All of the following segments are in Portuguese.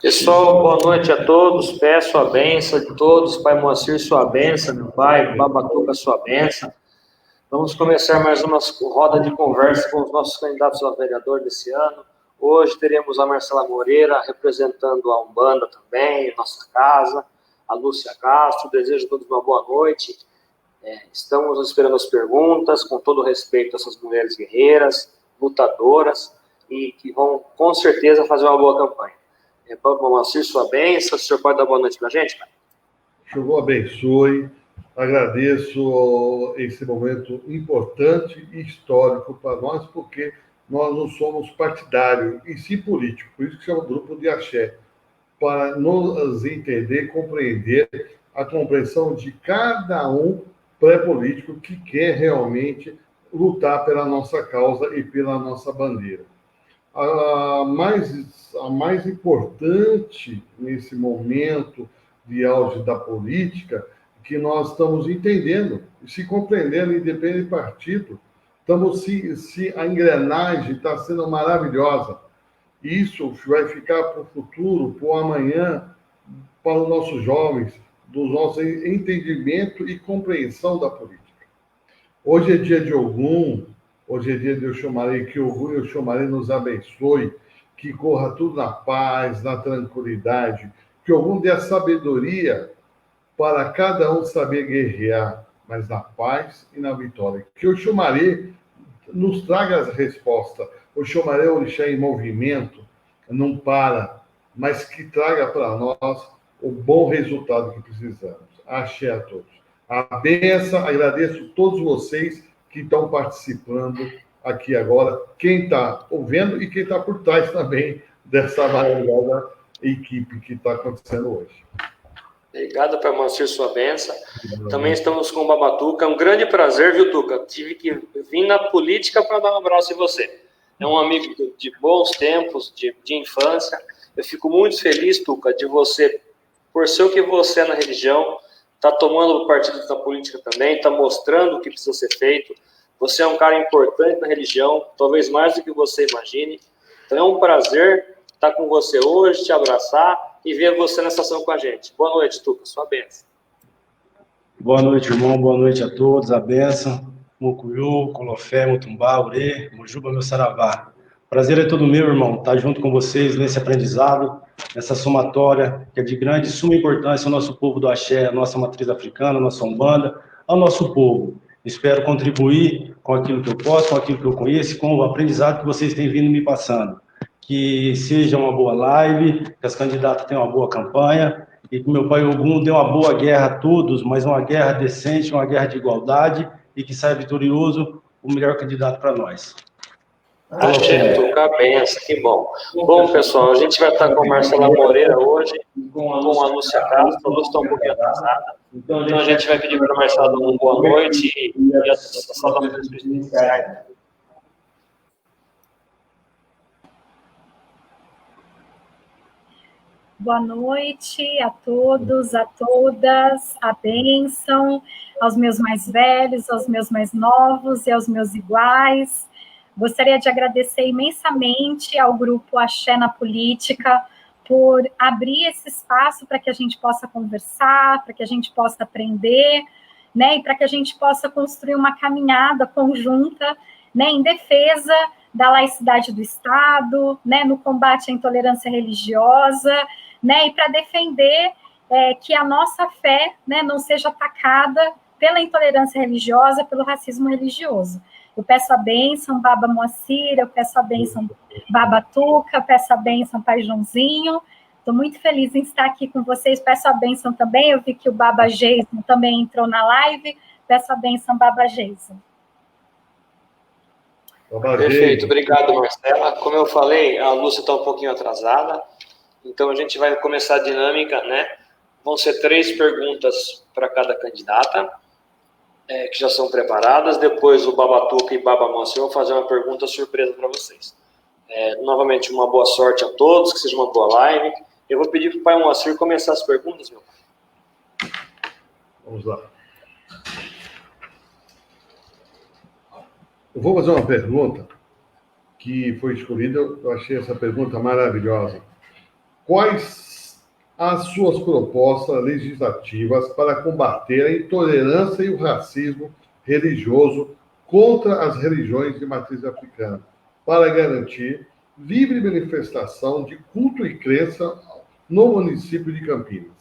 Pessoal, boa noite a todos. Peço a bênção de todos. Pai Moacir, sua bênção. Meu pai, Babatuca, sua bênção. Vamos começar mais uma roda de conversa com os nossos candidatos a vereador desse ano. Hoje teremos a Marcela Moreira representando a Umbanda também, nossa casa, a Lúcia Castro. Desejo a todos uma boa noite. Estamos esperando as perguntas, com todo respeito a essas mulheres guerreiras, lutadoras, e que vão com certeza fazer uma boa campanha. Paulo Moacir, sua bênção. O senhor pode dar boa noite para a gente, pai? Senhor abençoe. Agradeço esse momento importante e histórico para nós, porque nós não somos partidários, e sim políticos. Por isso que chama Grupo de Axé, para nos entender, compreender a compreensão de cada um pré-político que quer realmente lutar pela nossa causa e pela nossa bandeira. A mais importante nesse momento de auge da política, que nós estamos entendendo, se compreendendo, independente de partido, a engrenagem está sendo maravilhosa. Isso vai ficar para o futuro, para o amanhã, para os nossos jovens, do nosso entendimento e compreensão da política. Hoje é dia de Ogum, hoje é dia de Oxumaré, que Ogum e Oxumaré nos abençoe, que corra tudo na paz, na tranquilidade, que Ogum dê a sabedoria para cada um saber guerrear, mas na paz e na vitória. Que Oxumaré nos traga as respostas. Oxumaré é o orixá em movimento, não para, mas que traga para nós o bom resultado que precisamos. Axé a todos. A benção, agradeço a todos vocês que estão participando aqui agora, quem está ouvindo e quem está por trás também dessa maravilhosa equipe que está acontecendo hoje. Obrigado, Pai Moacir, sua bênção. Também estamos com o Babatuca. É um grande prazer, viu, Tuca? Tive que vir na política para dar um abraço em você. É um amigo de bons tempos, de infância. Eu fico muito feliz, Tuca, de você, por ser o que você é na religião, está tomando partido da política também, está mostrando o que precisa ser feito. Você é um cara importante na religião, talvez mais do que você imagine. Então é um prazer estar com você hoje, te abraçar e ver você nessa ação com a gente. Boa noite, Tuca, sua bênção. Boa noite, irmão, boa noite a todos, a bênção. Mucuyu, Colofé, Mutumbá, Ure, Mujuba, meu saravá. Prazer é todo meu, irmão, estar junto com vocês nesse aprendizado, nessa somatória que é de grande e suma importância ao nosso povo do Axé, a nossa matriz africana, a nossa Umbanda, ao nosso povo. Espero contribuir com aquilo que eu posso, com aquilo que eu conheço, com o aprendizado que vocês têm vindo me passando. Que seja uma boa live, que as candidatas tenham uma boa campanha, e que meu pai Ogum dê uma boa guerra a todos, mas uma guerra decente, uma guerra de igualdade, e que saia vitorioso o melhor candidato para nós. Axé, Tuca, benção, que bom. Bom, pessoal, a gente vai estar com a Marcela Moreira hoje, com a Lúcia Castro. A Lúcia está um pouquinho atrasada. Então a gente vai pedir para a Marcela dar uma boa noite e as saudações iniciais. Boa noite a todos, a todas, a bênção aos meus mais velhos, aos meus mais novos e aos meus iguais. Gostaria de agradecer imensamente ao Grupo Axé na Política por abrir esse espaço para que a gente possa conversar, para que a gente possa aprender, né, e para que a gente possa construir uma caminhada conjunta, né, em defesa da laicidade do Estado, né, no combate à intolerância religiosa, né, e para defender que a nossa fé, né, não seja atacada pela intolerância religiosa, pelo racismo religioso. Eu peço a bênção, Baba Moacir, eu peço a bênção, Baba Tuca, peço a bênção, Pai Joãozinho. Estou muito feliz em estar aqui com vocês, peço a bênção também, eu vi que o Baba Geison também entrou na live, peço a bênção, Baba Geison. Perfeito, obrigado, Marcela. Como eu falei, a Lúcia está um pouquinho atrasada, então a gente vai começar a dinâmica, né? Vão ser 3 perguntas para cada candidata, que já são preparadas. Depois o Babatuca e Baba Moacir vão fazer uma pergunta surpresa para vocês. Novamente, uma boa sorte a todos, que seja uma boa live. Eu vou pedir para o Pai Moacir começar as perguntas, meu pai. Vamos lá. Eu vou fazer uma pergunta que foi escolhida, eu achei essa pergunta maravilhosa. quais as suas propostas legislativas para combater a intolerância e o racismo religioso contra as religiões de matriz africana, para garantir livre manifestação de culto e crença no município de Campinas?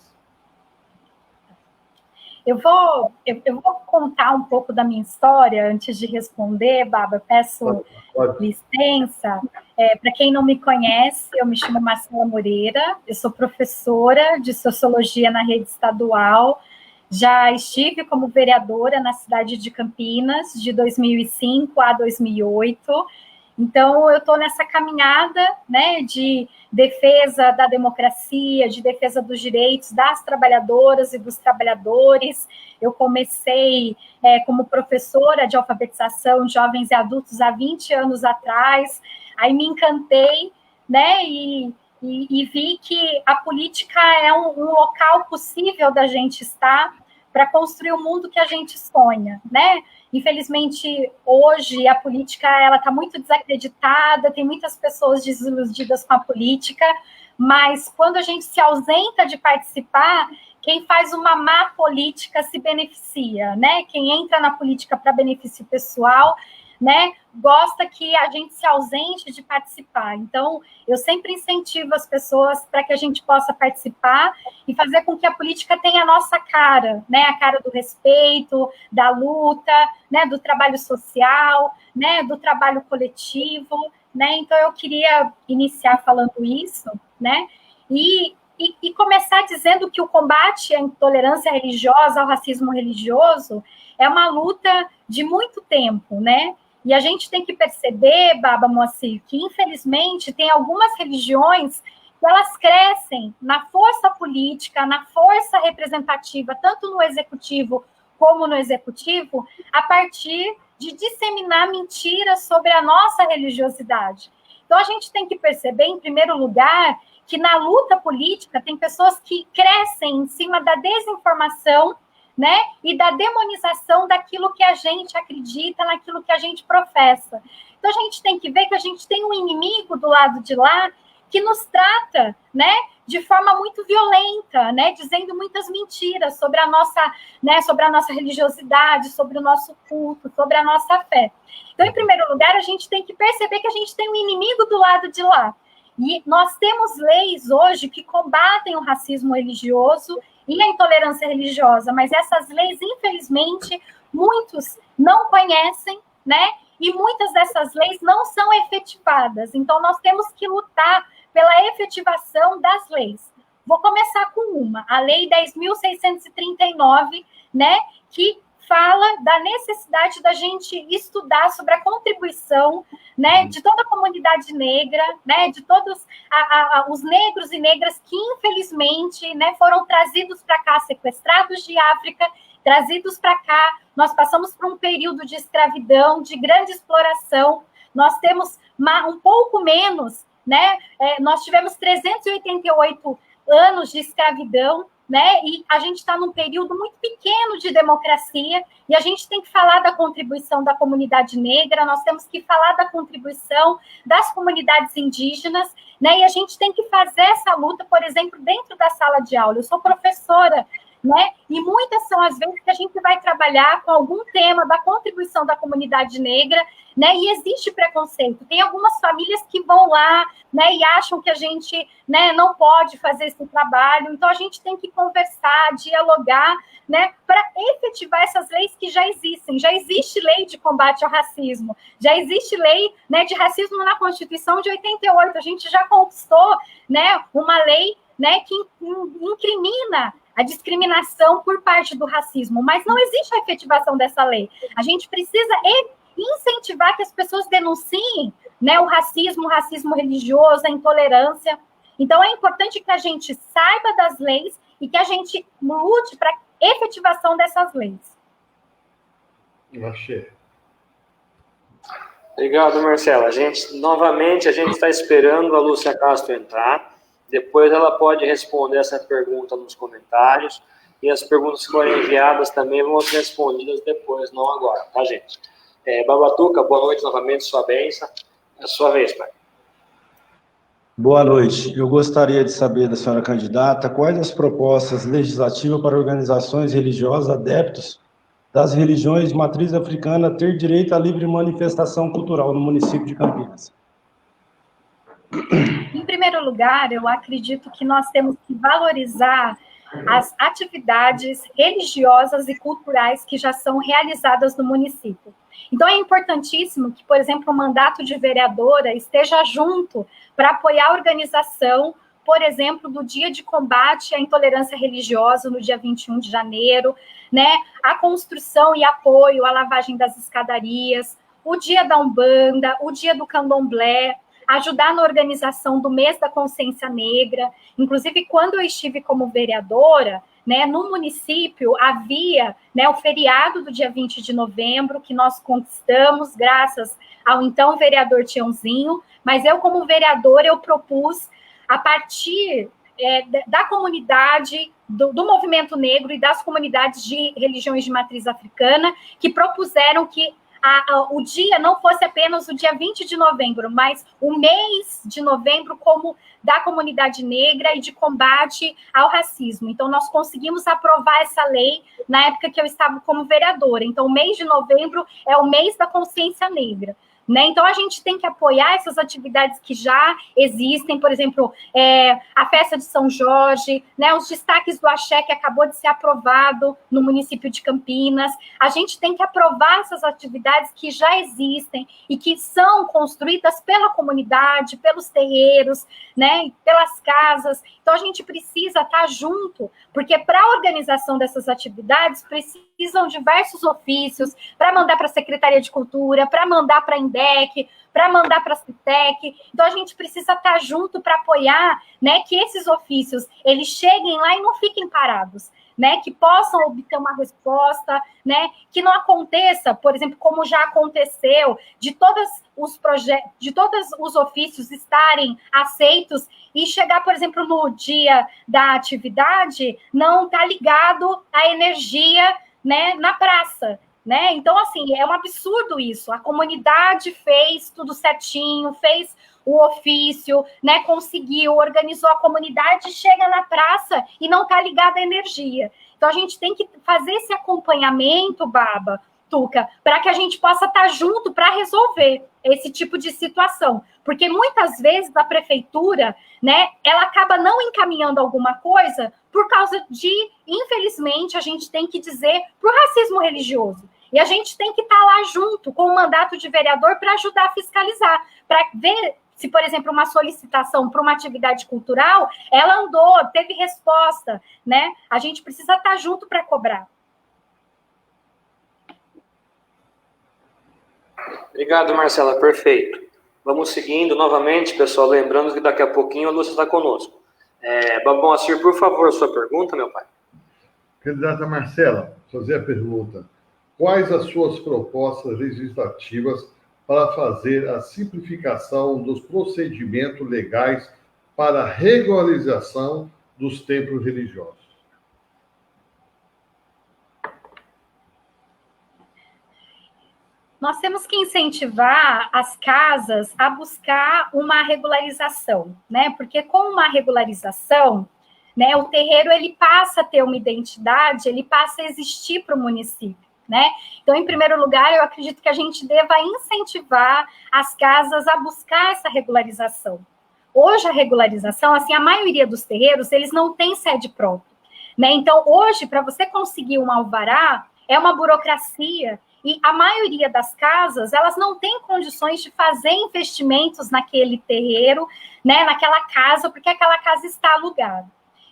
Eu vou contar um pouco da minha história antes de responder, Baba. Peço licença. Para quem não me conhece, eu me chamo Marcela Moreira, eu sou professora de Sociologia na rede estadual. Já estive como vereadora na cidade de Campinas, de 2005 a 2008. Então, eu estou nessa caminhada, né, de defesa da democracia, de defesa dos direitos das trabalhadoras e dos trabalhadores. Eu comecei como professora de alfabetização de jovens e adultos há 20 anos atrás. Aí me encantei, né, e vi que a política é um local possível da gente estar para construir o mundo que a gente sonha, né? Infelizmente, hoje, a política está muito desacreditada, tem muitas pessoas desiludidas com a política, mas quando a gente se ausenta de participar, quem faz uma má política se beneficia, né? Quem entra na política para benefício pessoal, né, gosta que a gente se ausente de participar. Então, eu sempre incentivo as pessoas para que a gente possa participar e fazer com que a política tenha a nossa cara, né, a cara do respeito, da luta, né, do trabalho social, né, do trabalho coletivo, né. Então, eu queria iniciar falando isso, né, e começar dizendo que o combate à intolerância religiosa, ao racismo religioso, é uma luta de muito tempo, né? E a gente tem que perceber, Baba Moacir, que infelizmente tem algumas religiões que elas crescem na força política, na força representativa, tanto no executivo como no executivo, a partir de disseminar mentiras sobre a nossa religiosidade. Então a gente tem que perceber, em primeiro lugar, que na luta política tem pessoas que crescem em cima da desinformação, né, e da demonização daquilo que a gente acredita, naquilo que a gente professa. Então, a gente tem que ver que a gente tem um inimigo do lado de lá que nos trata, né, de forma muito violenta, né, dizendo muitas mentiras sobre a nossa, né, sobre a nossa religiosidade, sobre o nosso culto, sobre a nossa fé. Então, em primeiro lugar, a gente tem que perceber que a gente tem um inimigo do lado de lá. E nós temos leis hoje que combatem o racismo religioso e a intolerância religiosa, mas essas leis, infelizmente, muitos não conhecem, né? E muitas dessas leis não são efetivadas. Então, nós temos que lutar pela efetivação das leis. Vou começar com uma, a Lei 10.639, né? Que fala da necessidade da gente estudar sobre a contribuição, né, de toda a comunidade negra, né, de todos os negros e negras que, infelizmente, né, foram trazidos para cá, sequestrados de África, trazidos para cá. Nós passamos por um período de escravidão, de grande exploração. Nós temos um pouco menos, né, nós tivemos 388 anos de escravidão, né? E a gente está num período muito pequeno de democracia e a gente tem que falar da contribuição da comunidade negra, nós temos que falar da contribuição das comunidades indígenas, né? E a gente tem que fazer essa luta, por exemplo, dentro da sala de aula. Eu sou professora, né? E muitas são as vezes que a gente vai trabalhar com algum tema da contribuição da comunidade negra, né? E existe preconceito. Tem algumas famílias que vão lá, né? E acham que a gente, né, não pode fazer esse trabalho. Então a gente tem que conversar, dialogar, né? Para efetivar essas leis que já existem. Já existe lei de combate ao racismo. Já existe lei, né, de racismo na Constituição de 88. A gente já conquistou, né, uma lei, né, que incrimina a discriminação por parte do racismo, mas não existe a efetivação dessa lei. A gente precisa incentivar que as pessoas denunciem, né, o racismo religioso, a intolerância. Então, é importante que a gente saiba das leis e que a gente lute para a efetivação dessas leis. Achei. Obrigado, Marcela. A gente está esperando a Lúcia Castro entrar. Depois ela pode responder essa pergunta nos comentários. E as perguntas que forem enviadas também vão ser respondidas depois, não agora, tá, gente? Babatuca, boa noite novamente, sua bênção. É a sua vez, pai. Boa noite. Eu gostaria de saber da senhora candidata quais as propostas legislativas para organizações religiosas adeptos das religiões de matriz africana ter direito à livre manifestação cultural no município de Campinas. Em primeiro lugar, eu acredito que nós temos que valorizar as atividades religiosas e culturais que já são realizadas no município. Então, é importantíssimo que, por exemplo, o mandato de vereadora esteja junto para apoiar a organização, por exemplo, do Dia de Combate à Intolerância Religiosa, no dia 21 de janeiro, né? A construção e apoio à lavagem das escadarias, o Dia da Umbanda, o Dia do Candomblé, ajudar na organização do Mês da Consciência Negra. Inclusive, quando eu estive como vereadora, né, no município havia, né, o feriado do dia 20 de novembro, que nós conquistamos graças ao então vereador Tiãozinho, mas eu, como vereadora, eu propus, a partir da comunidade, do movimento negro e das comunidades de religiões de matriz africana, que propuseram que o dia não fosse apenas o dia 20 de novembro, mas o mês de novembro como da comunidade negra e de combate ao racismo. Então, nós conseguimos aprovar essa lei na época que eu estava como vereadora. Então, o mês de novembro é o mês da consciência negra. Né? Então, a gente tem que apoiar essas atividades que já existem, por exemplo, a festa de São Jorge, né? Os destaques do Axé, que acabou de ser aprovado no município de Campinas. A gente tem que aprovar essas atividades que já existem e que são construídas pela comunidade, pelos terreiros, né? Pelas casas. Então, a gente precisa estar junto, porque para a organização dessas atividades precisam diversos ofícios, para mandar para a Secretaria de Cultura, para mandar para a INDEC, para mandar para a CITEC. Então, a gente precisa estar junto para apoiar, né, que esses ofícios eles cheguem lá e não fiquem parados, né, que possam obter uma resposta, né, que não aconteça, por exemplo, como já aconteceu, de todos os ofícios estarem aceitos e chegar, por exemplo, no dia da atividade, não estar ligado à energia, né, na praça. Né? Então, assim, é um absurdo isso. A comunidade fez tudo certinho, fez o ofício, né? Conseguiu, organizou a comunidade, chega na praça e não está ligada à energia. Então, a gente tem que fazer esse acompanhamento, Baba, Tuca, para que a gente possa estar junto para resolver esse tipo de situação. Porque muitas vezes a prefeitura, né, ela acaba não encaminhando alguma coisa por causa de, infelizmente, a gente tem que dizer, para o racismo religioso. E a gente tem que estar lá junto com o mandato de vereador para ajudar a fiscalizar, para ver se, por exemplo, uma solicitação para uma atividade cultural, ela andou, teve resposta, né? A gente precisa estar junto para cobrar. Obrigado, Marcela, perfeito. Vamos seguindo novamente, pessoal, lembrando que daqui a pouquinho a Lúcia está conosco. Moacir, por favor, sua pergunta, meu pai. Candidata Marcela, fazer a pergunta. Quais as suas propostas legislativas para fazer a simplificação dos procedimentos legais para a regularização dos templos religiosos? Nós temos que incentivar as casas a buscar uma regularização, né? Porque com uma regularização, né, o terreiro ele passa a ter uma identidade, ele passa a existir para o município. Né? Então, em primeiro lugar, eu acredito que a gente deva incentivar as casas a buscar essa regularização. Hoje, a regularização, assim, a maioria dos terreiros, eles não têm sede própria. Né? Então, hoje, para você conseguir um alvará, é uma burocracia, e a maioria das casas, elas não têm condições de fazer investimentos naquele terreiro, né, naquela casa, porque aquela casa está alugada.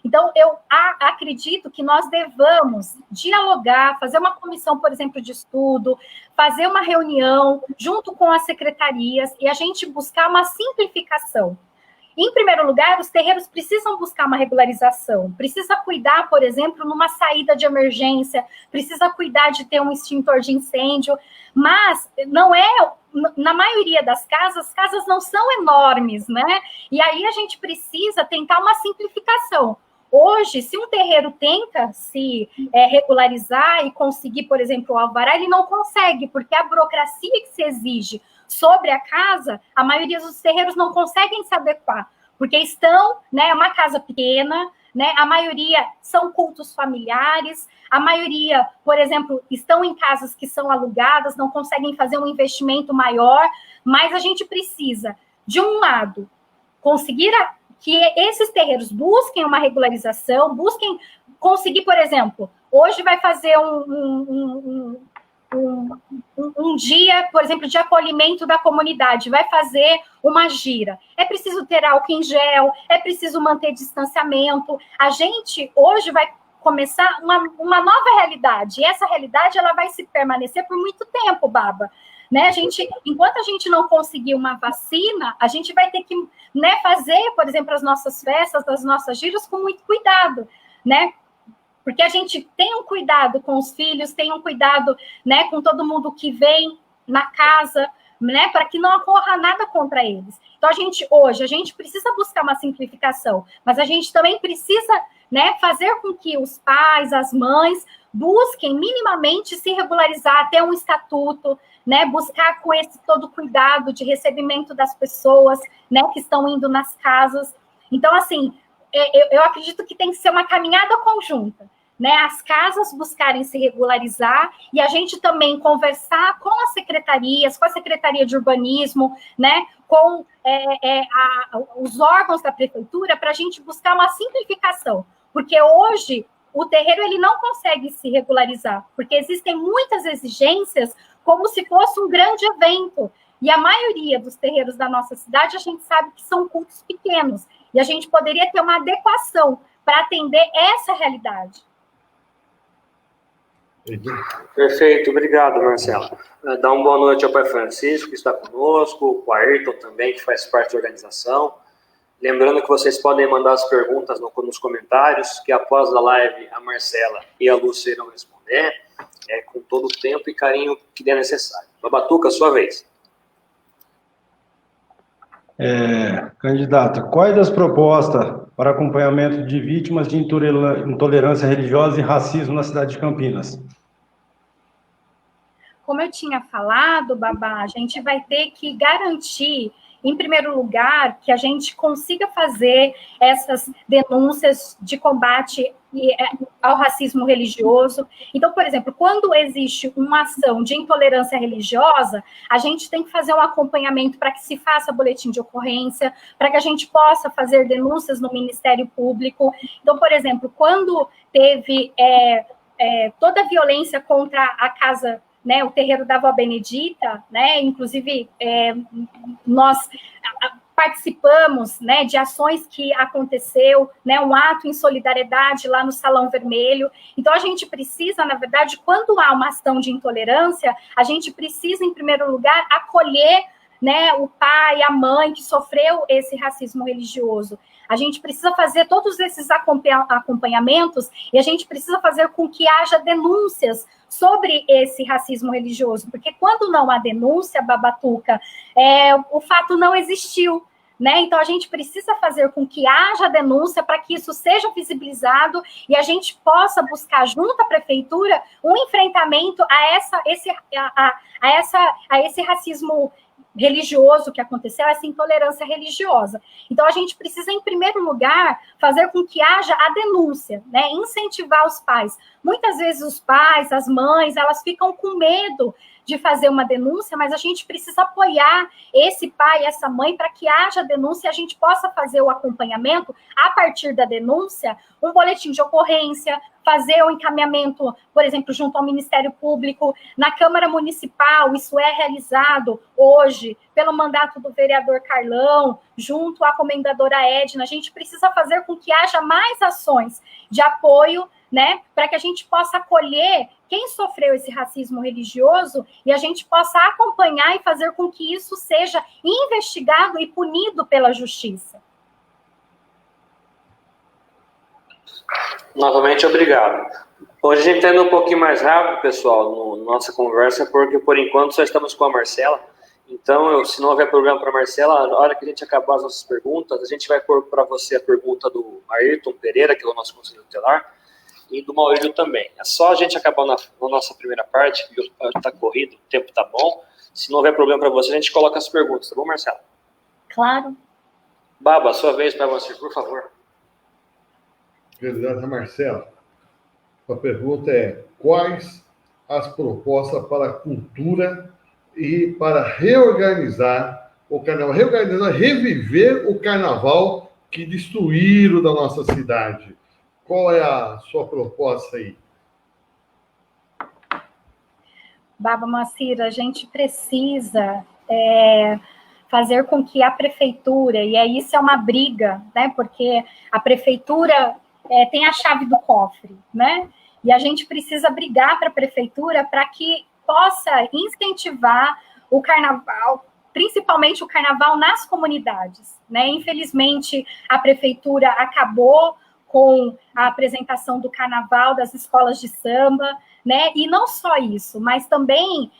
Então, eu acredito que nós devamos dialogar, fazer uma comissão, por exemplo, de estudo, fazer uma reunião junto com as secretarias e a gente buscar uma simplificação. Em primeiro lugar, os terreiros precisam buscar uma regularização, precisa cuidar, por exemplo, numa saída de emergência, precisa cuidar de ter um extintor de incêndio, mas não é, na maioria das casas, as casas não são enormes, né? E aí a gente precisa tentar uma simplificação. Hoje, se um terreiro tenta se regularizar e conseguir, por exemplo, o alvará, ele não consegue, porque a burocracia que se exige sobre a casa, a maioria dos terreiros não conseguem se adequar, porque estão, né, uma casa pequena, né, a maioria são cultos familiares, a maioria, por exemplo, estão em casas que são alugadas, não conseguem fazer um investimento maior, mas a gente precisa, de um lado, conseguir que esses terreiros busquem uma regularização, busquem conseguir, por exemplo, hoje vai fazer um dia, por exemplo, de acolhimento da comunidade, vai fazer uma gira. É preciso ter álcool em gel, é preciso manter distanciamento. A gente hoje vai começar uma nova realidade, e essa realidade ela vai se permanecer por muito tempo, Baba. Né? Enquanto a gente não conseguir uma vacina, a gente vai ter que, né, fazer, por exemplo, as nossas festas, as nossas giras com muito cuidado, né? Porque a gente tem um cuidado com os filhos, tem um cuidado, né, com todo mundo que vem na casa, né, para que não ocorra nada contra eles. Então, hoje, a gente precisa buscar uma simplificação, mas a gente também precisa, né, fazer com que os pais, as mães, busquem minimamente se regularizar, ter um estatuto, né, buscar com esse todo cuidado de recebimento das pessoas, né, que estão indo nas casas. Então, assim, eu acredito que tem que ser uma caminhada conjunta, né, as casas buscarem se regularizar e a gente também conversar com as secretarias, com a Secretaria de Urbanismo, né, com os órgãos da prefeitura, para a gente buscar uma simplificação, porque hoje o terreiro ele não consegue se regularizar, porque existem muitas exigências como se fosse um grande evento, e a maioria dos terreiros da nossa cidade a gente sabe que são cultos pequenos, e a gente poderia ter uma adequação para atender essa realidade. Perfeito, obrigado, Marcela. Dá uma boa noite ao Pai Francisco, que está conosco, o Ayrton também, que faz parte da organização. Lembrando que vocês podem mandar as perguntas nos comentários, que após a live a Marcela e a Lúcia irão responder, com todo o tempo e carinho que der necessário. Babatuca, sua vez. Candidata, quais das propostas para acompanhamento de vítimas de intolerância religiosa e racismo na cidade de Campinas? Como eu tinha falado, Babá, a gente vai ter que garantir, em primeiro lugar, que a gente consiga fazer essas denúncias de combate ao racismo religioso. Então, por exemplo, quando existe uma ação de intolerância religiosa, a gente tem que fazer um acompanhamento para que se faça boletim de ocorrência, para que a gente possa fazer denúncias no Ministério Público. Então, por exemplo, quando teve toda a violência contra a casa, né, o terreiro da Avó Benedita, né, inclusive nós participamos, né, de ações que aconteceu, né, um ato em solidariedade lá no Salão Vermelho. Então, a gente precisa, na verdade, quando há uma ação de intolerância, a gente precisa, em primeiro lugar, acolher, né, o pai, a mãe que sofreu esse racismo religioso. A gente precisa fazer todos esses acompanhamentos e a gente precisa fazer com que haja denúncias sobre esse racismo religioso, porque quando não há denúncia, Babatuca, o fato não existiu, né? Então, a gente precisa fazer com que haja denúncia para que isso seja visibilizado e a gente possa buscar, junto à prefeitura, um enfrentamento a esse racismo religioso que aconteceu, essa intolerância religiosa. Então, a gente precisa, em primeiro lugar, fazer com que haja a denúncia, né? Incentivar os pais. Muitas vezes os pais, as mães, elas ficam com medo de fazer uma denúncia, mas a gente precisa apoiar esse pai, essa mãe, para que haja denúncia e a gente possa fazer o acompanhamento, a partir da denúncia, um boletim de ocorrência, fazer o encaminhamento, por exemplo, junto ao Ministério Público, na Câmara Municipal, isso é realizado hoje pelo mandato do vereador Carlão, junto à comendadora Edna. A gente precisa fazer com que haja mais ações de apoio, né, para que a gente possa acolher quem sofreu esse racismo religioso e a gente possa acompanhar e fazer com que isso seja investigado e punido pela justiça. Novamente, obrigado. Hoje a gente está indo um pouquinho mais rápido, pessoal, na nossa conversa, porque por enquanto só estamos com a Marcela. Então, se não houver problema para a Marcela, na hora que a gente acabar as nossas perguntas, a gente vai pôr para você a pergunta do Ayrton Pereira, que é o nosso conselheiro tutelar, e do Maurílio também. É só a gente acabar na nossa primeira parte, que está corrido, o tempo está bom. Se não houver problema para você, a gente coloca as perguntas, tá bom, Marcela? Claro. Baba, sua vez, Pai Moacir, por favor. Candidata Marcela, a pergunta é: quais as propostas para a cultura e para reorganizar o carnaval, reviver o carnaval que destruíram da nossa cidade? Qual é a sua proposta aí? Baba Moacir, a gente precisa fazer com que a prefeitura, e isso é uma briga, né? Porque a prefeitura tem a chave do cofre, né? E a gente precisa brigar para a prefeitura para que possa incentivar o carnaval, principalmente o carnaval nas comunidades, né? Infelizmente, a prefeitura acabou com a apresentação do carnaval das escolas de samba, né? E não só isso, mas também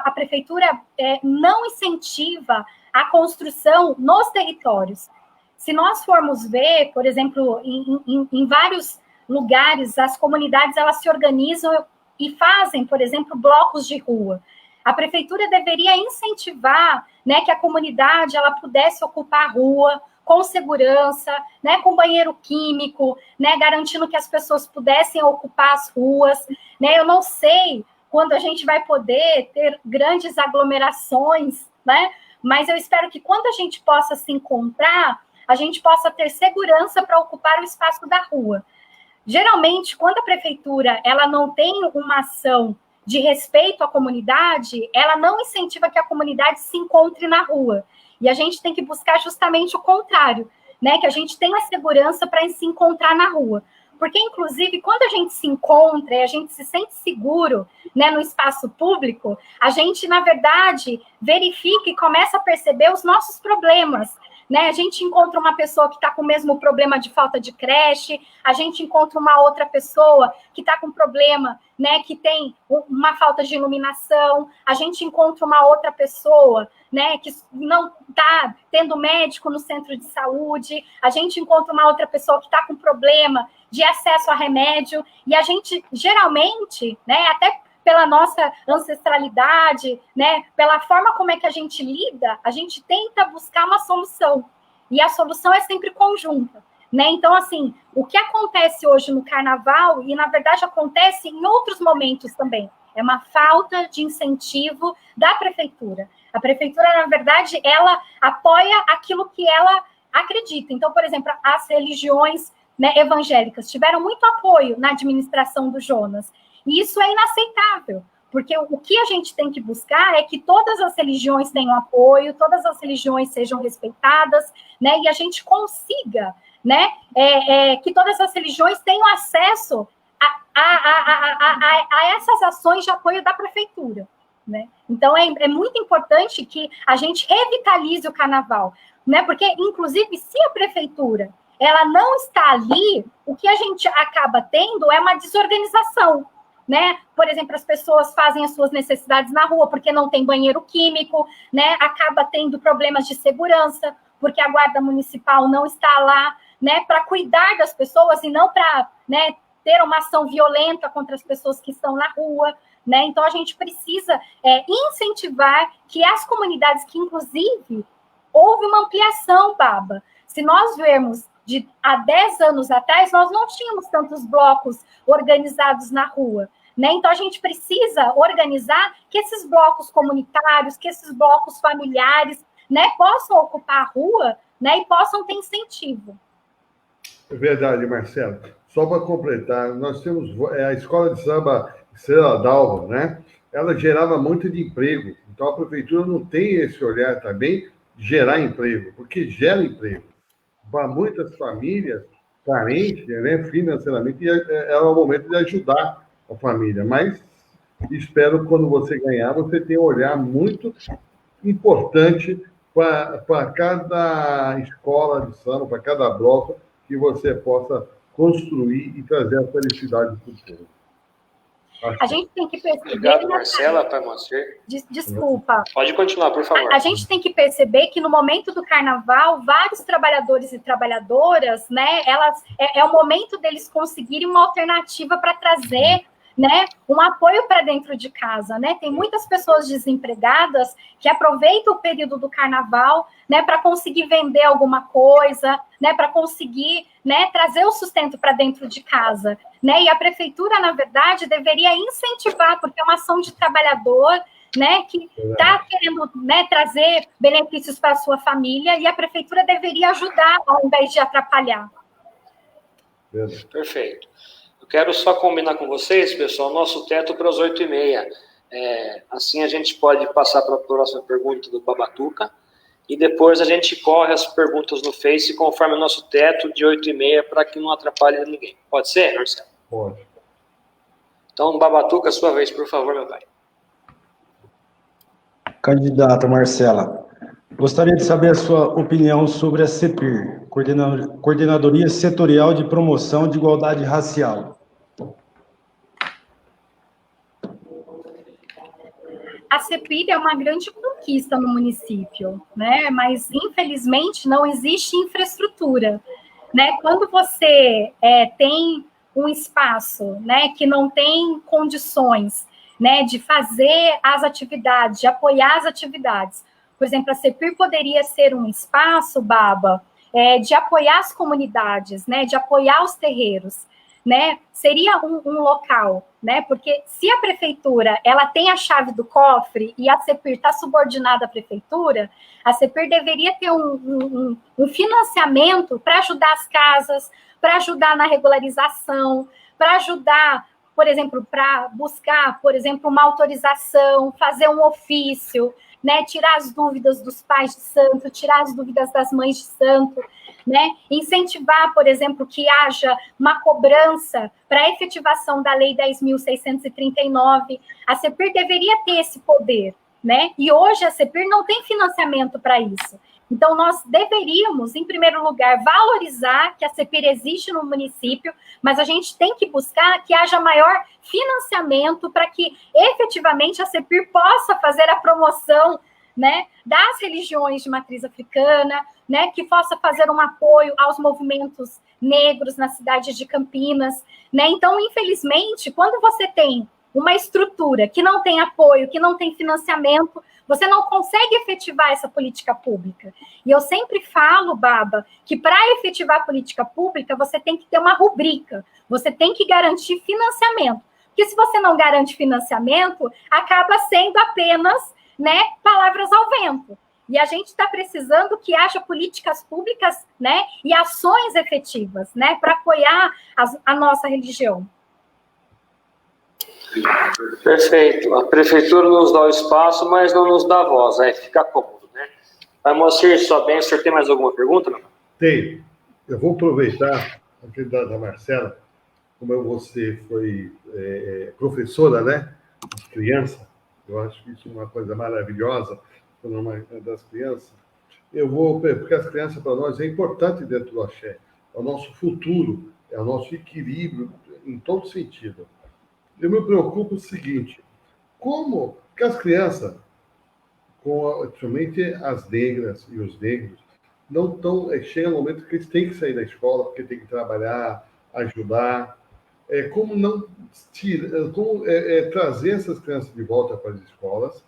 a prefeitura não incentiva a construção nos territórios. Se nós formos ver, por exemplo, em vários lugares, as comunidades elas se organizam e fazem, por exemplo, blocos de rua. A prefeitura deveria incentivar, né, que a comunidade ela pudesse ocupar a rua com segurança, né, com banheiro químico, né, garantindo que as pessoas pudessem ocupar as ruas, né? Eu não sei quando a gente vai poder ter grandes aglomerações, né? Mas eu espero que quando a gente possa se encontrar, a gente possa ter segurança para ocupar o espaço da rua. Geralmente, quando a prefeitura ela não tem uma ação de respeito à comunidade, ela não incentiva que a comunidade se encontre na rua. E a gente tem que buscar justamente o contrário, né? Que a gente tenha segurança para se encontrar na rua. Porque, inclusive, quando a gente se encontra e a gente se sente seguro, né, no espaço público, a gente, na verdade, verifica e começa a perceber os nossos problemas, né? A gente encontra uma pessoa que está com o mesmo problema de falta de creche, a gente encontra uma outra pessoa que está com problema, né, que tem uma falta de iluminação, a gente encontra uma outra pessoa, né, que não está tendo médico no centro de saúde, a gente encontra uma outra pessoa que está com problema de acesso a remédio, e a gente, geralmente, né, até pela nossa ancestralidade, né, pela forma como é que a gente lida, a gente tenta buscar uma solução. E a solução é sempre conjunta, né? Então, assim, o que acontece hoje no carnaval, e na verdade acontece em outros momentos também, é uma falta de incentivo da prefeitura. A prefeitura, na verdade, ela apoia aquilo que ela acredita. Então, por exemplo, as religiões, né, evangélicas tiveram muito apoio na administração do Jonas. E isso é inaceitável, porque o que a gente tem que buscar é que todas as religiões tenham apoio, todas as religiões sejam respeitadas, né, e a gente consiga, né, que todas as religiões tenham acesso a essas ações de apoio da prefeitura, né? Então, é muito importante que a gente revitalize o carnaval, né, porque, inclusive, se a prefeitura ela não está ali, o que a gente acaba tendo é uma desorganização, né? Por exemplo, as pessoas fazem as suas necessidades na rua porque não tem banheiro químico, né? Acaba tendo problemas de segurança porque a guarda municipal não está lá, né, para cuidar das pessoas e não para, né, ter uma ação violenta contra as pessoas que estão na rua, né? Então a gente precisa incentivar que as comunidades, que inclusive houve uma ampliação, Baba. Se nós vermos há 10 anos atrás, nós não tínhamos tantos blocos organizados na rua, né? Então, a gente precisa organizar que esses blocos comunitários, que esses blocos familiares, né, possam ocupar a rua, né, e possam ter incentivo. É verdade, Marcelo. Só para completar, nós temos a escola de samba Estrela d'Alva, né? Ela gerava muito de emprego. Então, a prefeitura não tem esse olhar também de gerar emprego, porque gera emprego. Para muitas famílias carentes, né, financeiramente, é o momento de ajudar a família. Mas espero que quando você ganhar, você tenha um olhar muito importante para cada escola de samba, para cada bloco, que você possa construir e trazer a felicidade para o povo. A gente tem que perceber... Obrigado, Marcela, Pai Moacir. Desculpa. Pode continuar, por favor. A gente tem que perceber que no momento do carnaval, vários trabalhadores e trabalhadoras, né, é o momento deles conseguirem uma alternativa para trazer, né, um apoio para dentro de casa, né? Tem muitas pessoas desempregadas que aproveitam o período do carnaval, né, para conseguir vender alguma coisa, né, para conseguir, né, trazer o sustento para dentro de casa, né? E a prefeitura, na verdade, deveria incentivar, porque é uma ação de trabalhador, né, que está querendo, né, trazer benefícios para a sua família, e a prefeitura deveria ajudar ao invés de atrapalhar. Perfeito. Eu quero só combinar com vocês, pessoal, nosso teto para as 8h30. Assim a gente pode passar para a próxima pergunta do Babatuca, e depois a gente corre as perguntas no Face conforme o nosso teto de 8h30 para que não atrapalhe ninguém. Pode ser, Marcelo? Pode. Então, Babatuca, sua vez, por favor, meu pai. Candidata Marcela, gostaria de saber a sua opinião sobre a CEPIR, Coordenadoria Setorial de Promoção de Igualdade Racial. A CEPIR é uma grande conquista no município, né? Mas, infelizmente, não existe infraestrutura, né? Quando você tem um espaço, né, que não tem condições, né, de fazer as atividades, de apoiar as atividades. Por exemplo, a CEPIR poderia ser um espaço, Baba, de apoiar as comunidades, né, de apoiar os terreiros, né? Seria um local, né? Porque se a prefeitura ela tem a chave do cofre e a CEPIR está subordinada à prefeitura, a CEPIR deveria ter um financiamento para ajudar as casas, para ajudar na regularização, para ajudar, por exemplo, para buscar, por exemplo, uma autorização, fazer um ofício, né? Tirar as dúvidas dos pais de santo, tirar as dúvidas das mães de santo, né? Incentivar, por exemplo, que haja uma cobrança para a efetivação da Lei 10.639. A CEPIR deveria ter esse poder, né? E hoje a CEPIR não tem financiamento para isso. Então, nós deveríamos, em primeiro lugar, valorizar que a CEPIR existe no município, mas a gente tem que buscar que haja maior financiamento para que, efetivamente, a CEPIR possa fazer a promoção, né, das religiões de matriz africana, né, que possa fazer um apoio aos movimentos negros na cidade de Campinas, né? Então, infelizmente, quando você tem uma estrutura que não tem apoio, que não tem financiamento, você não consegue efetivar essa política pública. E eu sempre falo, Baba, que para efetivar a política pública, você tem que ter uma rubrica, você tem que garantir financiamento. Porque se você não garante financiamento, acaba sendo apenas, né, palavras ao vento. E a gente está precisando que haja políticas públicas, né, e ações efetivas, né, para apoiar a nossa religião. Perfeito. A prefeitura nos dá o espaço, mas não nos dá voz. Aí fica cômodo, né? Vai, Moacir, sua bem, o senhor tem mais alguma pergunta? Não? Tem. Eu vou aproveitar, a candidata Marcela, como você foi professora, né, de criança, eu acho que isso é uma coisa maravilhosa, quando uma das crianças, porque as crianças para nós é importante dentro do axé, é o nosso futuro, é o nosso equilíbrio em todo sentido. Eu me preocupo o seguinte, como que as crianças, principalmente as negras e os negros, não estão, chega um momento que eles têm que sair da escola, porque têm que trabalhar, ajudar, como não trazer essas crianças de volta para as escolas,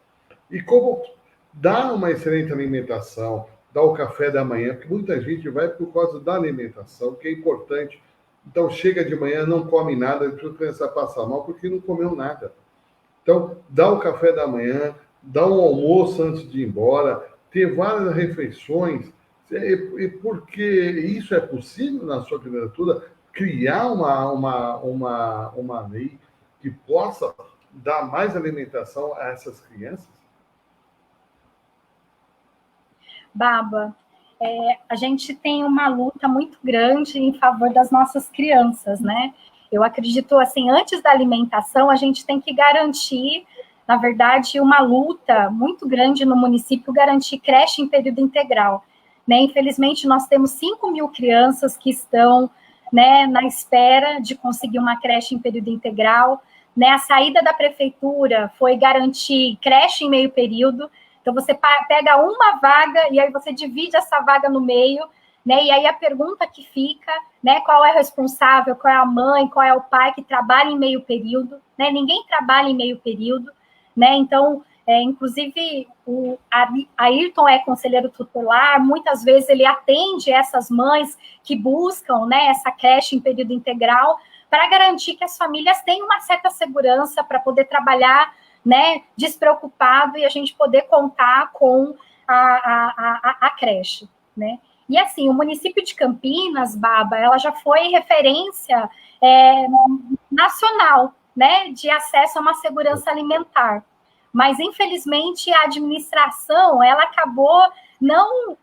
e como dar uma excelente alimentação, dar o café da manhã, porque muita gente vai por causa da alimentação, que é importante. Então, chega de manhã, não come nada, depois a criança passa mal porque não comeu nada. Então, dá o café da manhã, dá um almoço antes de ir embora, ter várias refeições, e porque isso é possível na sua candidatura, criar uma lei que possa dar mais alimentação a essas crianças? Baba, a gente tem uma luta muito grande em favor das nossas crianças, né? Eu acredito, assim, antes da alimentação, a gente tem que garantir, na verdade, uma luta muito grande no município, garantir creche em período integral, né? Infelizmente, nós temos 5.000 crianças que estão, né, na espera de conseguir uma creche em período integral, né? A saída da prefeitura foi garantir creche em meio período. Então, você pega uma vaga e aí você divide essa vaga no meio, né? E aí a pergunta que fica, né? Qual é o responsável, qual é a mãe, qual é o pai que trabalha em meio período, né? Ninguém trabalha em meio período, né? Então, inclusive, o Ayrton é conselheiro tutelar, muitas vezes ele atende essas mães que buscam, né, essa creche em período integral, para garantir que as famílias tenham uma certa segurança para poder trabalhar, né, despreocupado e a gente poder contar com a creche, né? E assim, o município de Campinas, Baba, ela já foi referência nacional, né, de acesso a uma segurança alimentar. Mas, infelizmente, a administração, ela acabou não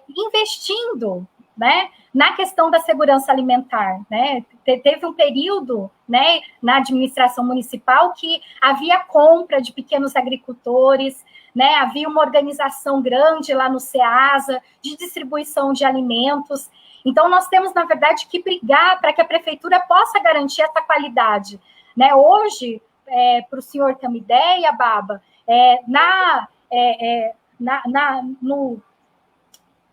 investindo, né, na questão da segurança alimentar, né? Teve um período, né, na administração municipal que havia compra de pequenos agricultores, né, havia uma organização grande lá no SEASA de distribuição de alimentos. Então, nós temos, na verdade, que brigar para que a prefeitura possa garantir essa qualidade, né? Hoje, para o senhor ter uma ideia, Baba,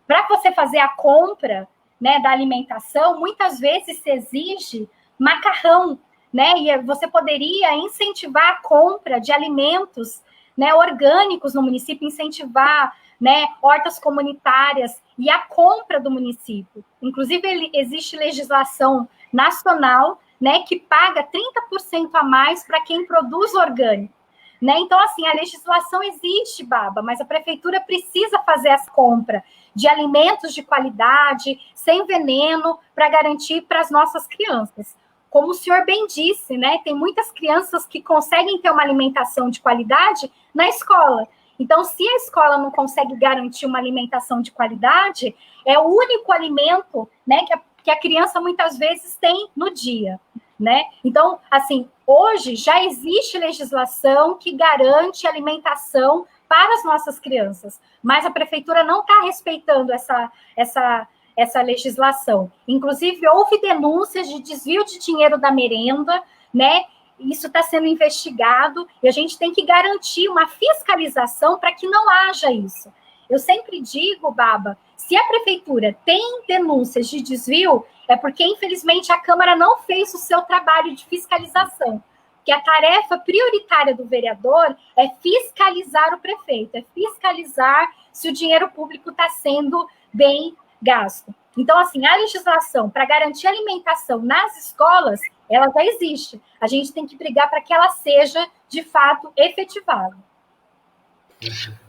para você fazer a compra, né, da alimentação, muitas vezes se exige macarrão, né? E você poderia incentivar a compra de alimentos, né, orgânicos no município, incentivar, né, hortas comunitárias e a compra do município. Inclusive, existe legislação nacional, né, que paga 30% a mais para quem produz orgânico, né? Então, assim, a legislação existe, Baba, mas a prefeitura precisa fazer essa compra de alimentos de qualidade, sem veneno, para garantir para as nossas crianças. Como o senhor bem disse, né, tem muitas crianças que conseguem ter uma alimentação de qualidade na escola. Então, se a escola não consegue garantir uma alimentação de qualidade, é o único alimento, né, que a criança muitas vezes tem no dia, né? Então, assim, hoje já existe legislação que garante alimentação para as nossas crianças, mas a prefeitura não está respeitando essa legislação. Inclusive, houve denúncias de desvio de dinheiro da merenda, né? Isso está sendo investigado e a gente tem que garantir uma fiscalização para que não haja isso. Eu sempre digo, Baba, se a prefeitura tem denúncias de desvio, é porque, infelizmente, a Câmara não fez o seu trabalho de fiscalização. Porque a tarefa prioritária do vereador é fiscalizar o prefeito, é fiscalizar se o dinheiro público está sendo bem gasto. Então, assim, a legislação para garantir alimentação nas escolas, ela já existe. A gente tem que brigar para que ela seja, de fato, efetivada.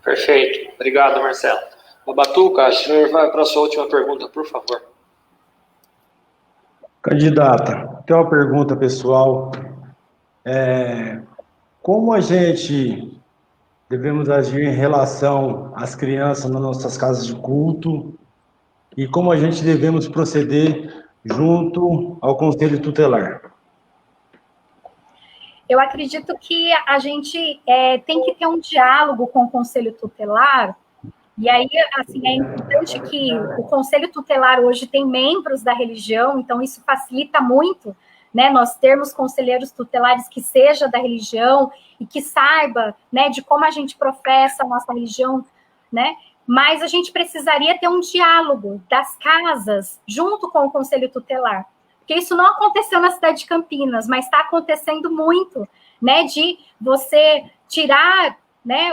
Perfeito. Obrigado, Marcelo. Babatuca, o senhor vai para a sua última pergunta, por favor. Candidata, tem uma pergunta pessoal. Como a gente devemos agir em relação às crianças nas nossas casas de culto e como a gente devemos proceder junto ao Conselho Tutelar? Eu acredito que a gente tem que ter um diálogo com o Conselho Tutelar, e aí, assim, é importante que o Conselho Tutelar hoje tem membros da religião, então isso facilita muito, né, nós termos conselheiros tutelares que seja da religião e que saiba, né, de como a gente professa a nossa religião, né, mas a gente precisaria ter um diálogo das casas junto com o Conselho Tutelar, porque isso não aconteceu na cidade de Campinas, mas está acontecendo muito, né, de você tirar, né,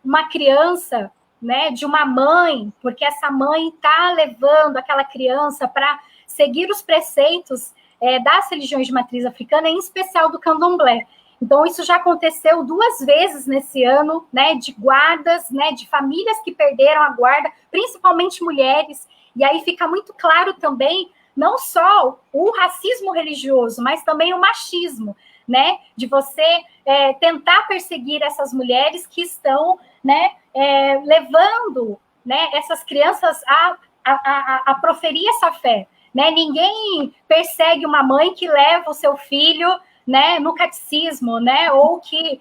uma criança, né, de uma mãe, porque essa mãe está levando aquela criança para seguir os preceitos das religiões de matriz africana, em especial do candomblé. Então, isso já aconteceu 2 vezes nesse ano, né, de guardas, né, de famílias que perderam a guarda, principalmente mulheres, e aí fica muito claro também, não só o racismo religioso, mas também o machismo, né, de você tentar perseguir essas mulheres que estão, né, levando, né, essas crianças a proferir essa fé, né? Ninguém persegue uma mãe que leva o seu filho, né, no catecismo, né, ou que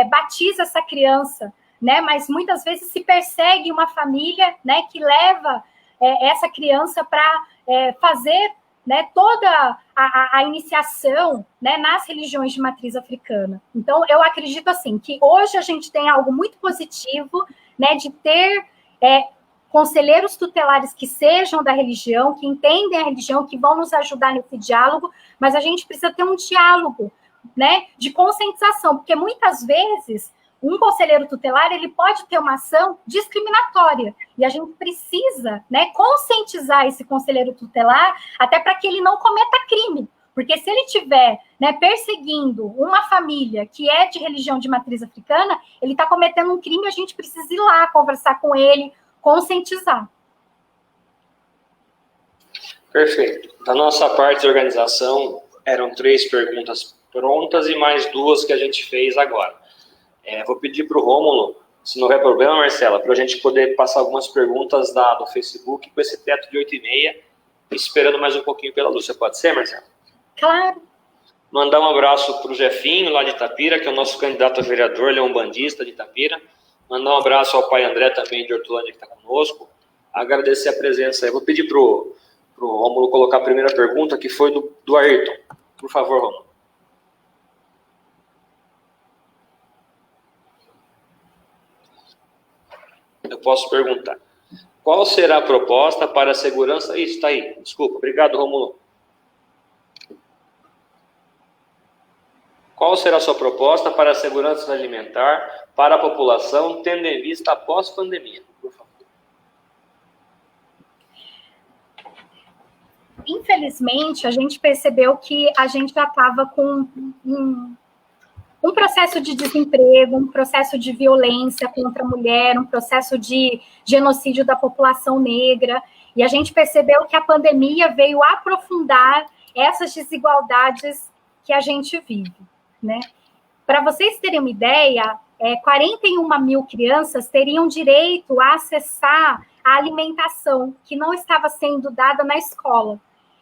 batiza essa criança, né, mas muitas vezes se persegue uma família, né, que leva essa criança para fazer, né, toda a iniciação, né, nas religiões de matriz africana. Então, eu acredito assim que hoje a gente tem algo muito positivo, né, de ter conselheiros tutelares que sejam da religião, que entendem a religião, que vão nos ajudar nesse diálogo, mas a gente precisa ter um diálogo, né, de conscientização, porque muitas vezes um conselheiro tutelar, ele pode ter uma ação discriminatória, e a gente precisa, né, conscientizar esse conselheiro tutelar, até para que ele não cometa crime, porque se ele estiver, né, perseguindo uma família que é de religião de matriz africana, ele está cometendo um crime, a gente precisa ir lá conversar com ele, conscientizar. Perfeito. Da nossa parte de organização, eram 3 perguntas prontas e mais 2 que a gente fez agora. Vou pedir para o Rômulo, se não houver problema, Marcela, para a gente poder passar algumas perguntas do Facebook com esse teto de 8h30, esperando mais um pouquinho pela Lúcia. Pode ser, Marcela? Claro. Mandar um abraço para o Jefinho, lá de Itapira, que é o nosso candidato a vereador, ele é um bandista de Itapira. Mandar um abraço ao pai André, também de Hortolândia, que está conosco. Agradecer a presença aí. Vou pedir para o Rômulo colocar a primeira pergunta, que foi do Ayrton. Por favor, Rômulo. Eu posso perguntar. Qual será a proposta para a segurança... Isso, está aí. Desculpa. Obrigado, Rômulo. Qual será a sua proposta para a segurança alimentar para a população, tendo em vista a pós-pandemia? Por favor. Infelizmente, a gente percebeu que a gente já estava com um processo de desemprego, um processo de violência contra a mulher, um processo de genocídio da população negra, e a gente percebeu que a pandemia veio aprofundar essas desigualdades que a gente vive, né? Para vocês terem uma ideia, 41 mil crianças teriam direito a acessar a alimentação que não estava sendo dada na escola,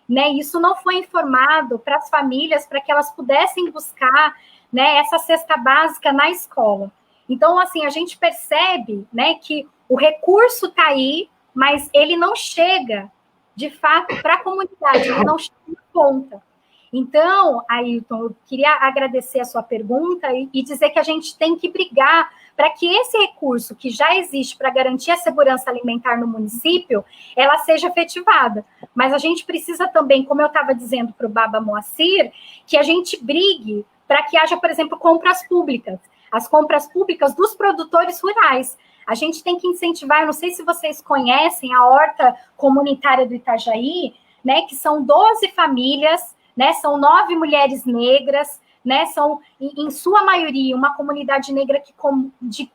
né? Isso não foi informado para as famílias, para que elas pudessem buscar, né, essa cesta básica na escola. Então, assim, a gente percebe, né, que o recurso está aí, mas ele não chega, de fato, para a comunidade, ele não chega na ponta. Então, Ayrton, eu queria agradecer a sua pergunta e dizer que a gente tem que brigar para que esse recurso que já existe para garantir a segurança alimentar no município, ela seja efetivada. Mas a gente precisa também, como eu estava dizendo para o Baba Moacir, que a gente brigue para que haja, por exemplo, compras públicas. As compras públicas dos produtores rurais. A gente tem que incentivar, eu não sei se vocês conhecem a horta comunitária do Itajaí, né, que são 12 famílias, né, são 9 mulheres negras, né, são, em sua maioria, uma comunidade negra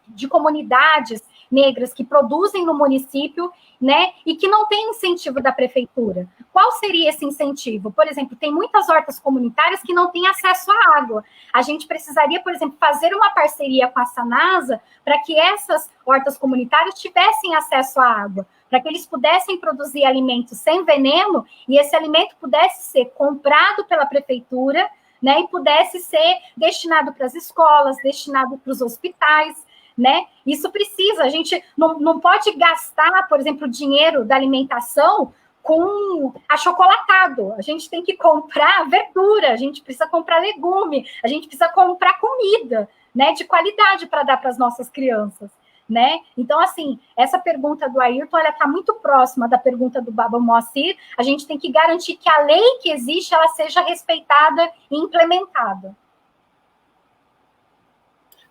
de comunidades negras que produzem no município, né, e que não tem incentivo da prefeitura. Qual seria esse incentivo? Por exemplo, tem muitas hortas comunitárias que não têm acesso à água. A gente precisaria, por exemplo, fazer uma parceria com a Sanasa para que essas hortas comunitárias tivessem acesso à água, para que eles pudessem produzir alimentos sem veneno e esse alimento pudesse ser comprado pela prefeitura, né, e pudesse ser destinado para as escolas, destinado para os hospitais, né? Isso precisa, a gente não pode gastar, por exemplo, o dinheiro da alimentação com achocolatado. A gente tem que comprar verdura, a gente precisa comprar legume, a gente precisa comprar comida, né, de qualidade para dar para as nossas crianças, né? Então, assim, essa pergunta do Ayrton, ela está muito próxima da pergunta do Baba Moacir. A gente tem que garantir que a lei que existe, ela seja respeitada e implementada.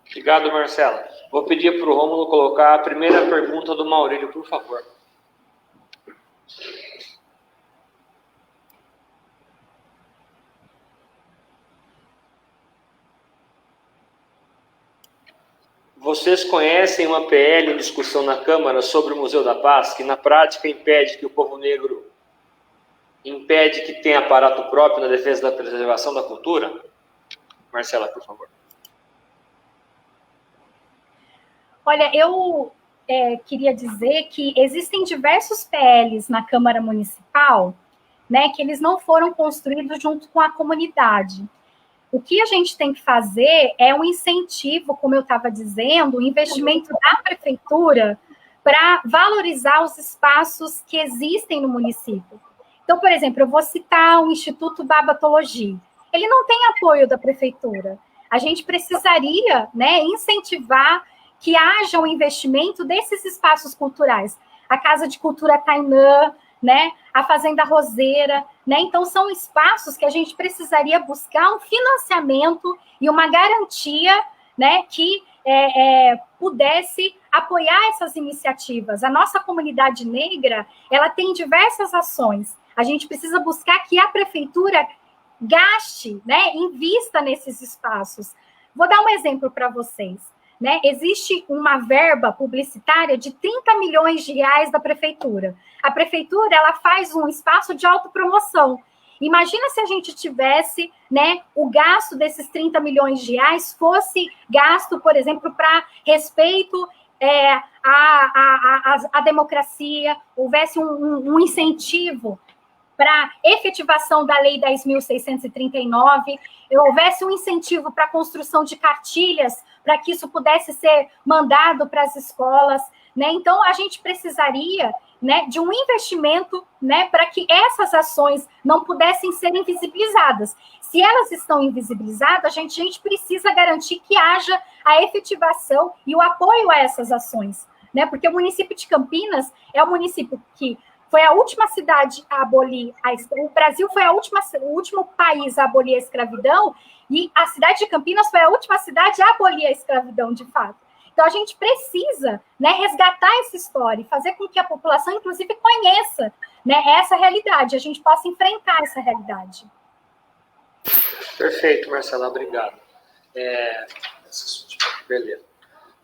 Obrigado, Marcela. Vou pedir para o Rômulo colocar a primeira pergunta do Maurílio, por favor. Vocês conhecem uma PL em discussão na Câmara sobre o Museu da Paz, que na prática impede que o povo negro tenha aparato próprio na defesa da preservação da cultura? Marcela, por favor. Olha, eu queria dizer que existem diversos PLs na Câmara Municipal, né, que eles não foram construídos junto com a comunidade. O que a gente tem que fazer é um incentivo, como eu estava dizendo, o investimento da prefeitura para valorizar os espaços que existem no município. Então, por exemplo, eu vou citar o Instituto Babatologia. Ele não tem apoio da prefeitura. A gente precisaria, né, incentivar que haja um investimento desses espaços culturais. a Casa de Cultura Tainã, né, a Fazenda Roseira, né? Então, são espaços que a gente precisaria buscar um financiamento e uma garantia, né, que pudesse apoiar essas iniciativas. A nossa comunidade negra, ela tem diversas ações. A gente precisa buscar que a prefeitura gaste, né, invista nesses espaços. Vou dar um exemplo para vocês. Né? Existe uma verba publicitária de 30 milhões de reais da prefeitura. A prefeitura, ela faz um espaço de autopromoção. Imagina se a gente tivesse, né, o gasto desses 30 milhões de reais fosse gasto, por exemplo, para respeito à democracia, houvesse um incentivo para efetivação da Lei 10.639, houvesse um incentivo para a construção de cartilhas, para que isso pudesse ser mandado para as escolas, né? Então, a gente precisaria, né, de um investimento, né, para que essas ações não pudessem ser invisibilizadas. Se elas estão invisibilizadas, a gente precisa garantir que haja a efetivação e o apoio a essas ações, né? Porque o município de Campinas é um município que foi a última cidade a abolir o Brasil foi o último país a abolir a escravidão, e a cidade de Campinas foi a última cidade a abolir a escravidão, de fato. Então, a gente precisa, né, resgatar essa história e fazer com que a população, inclusive, conheça, né, essa realidade, a gente possa enfrentar essa realidade. Perfeito, Marcela, obrigado. Beleza.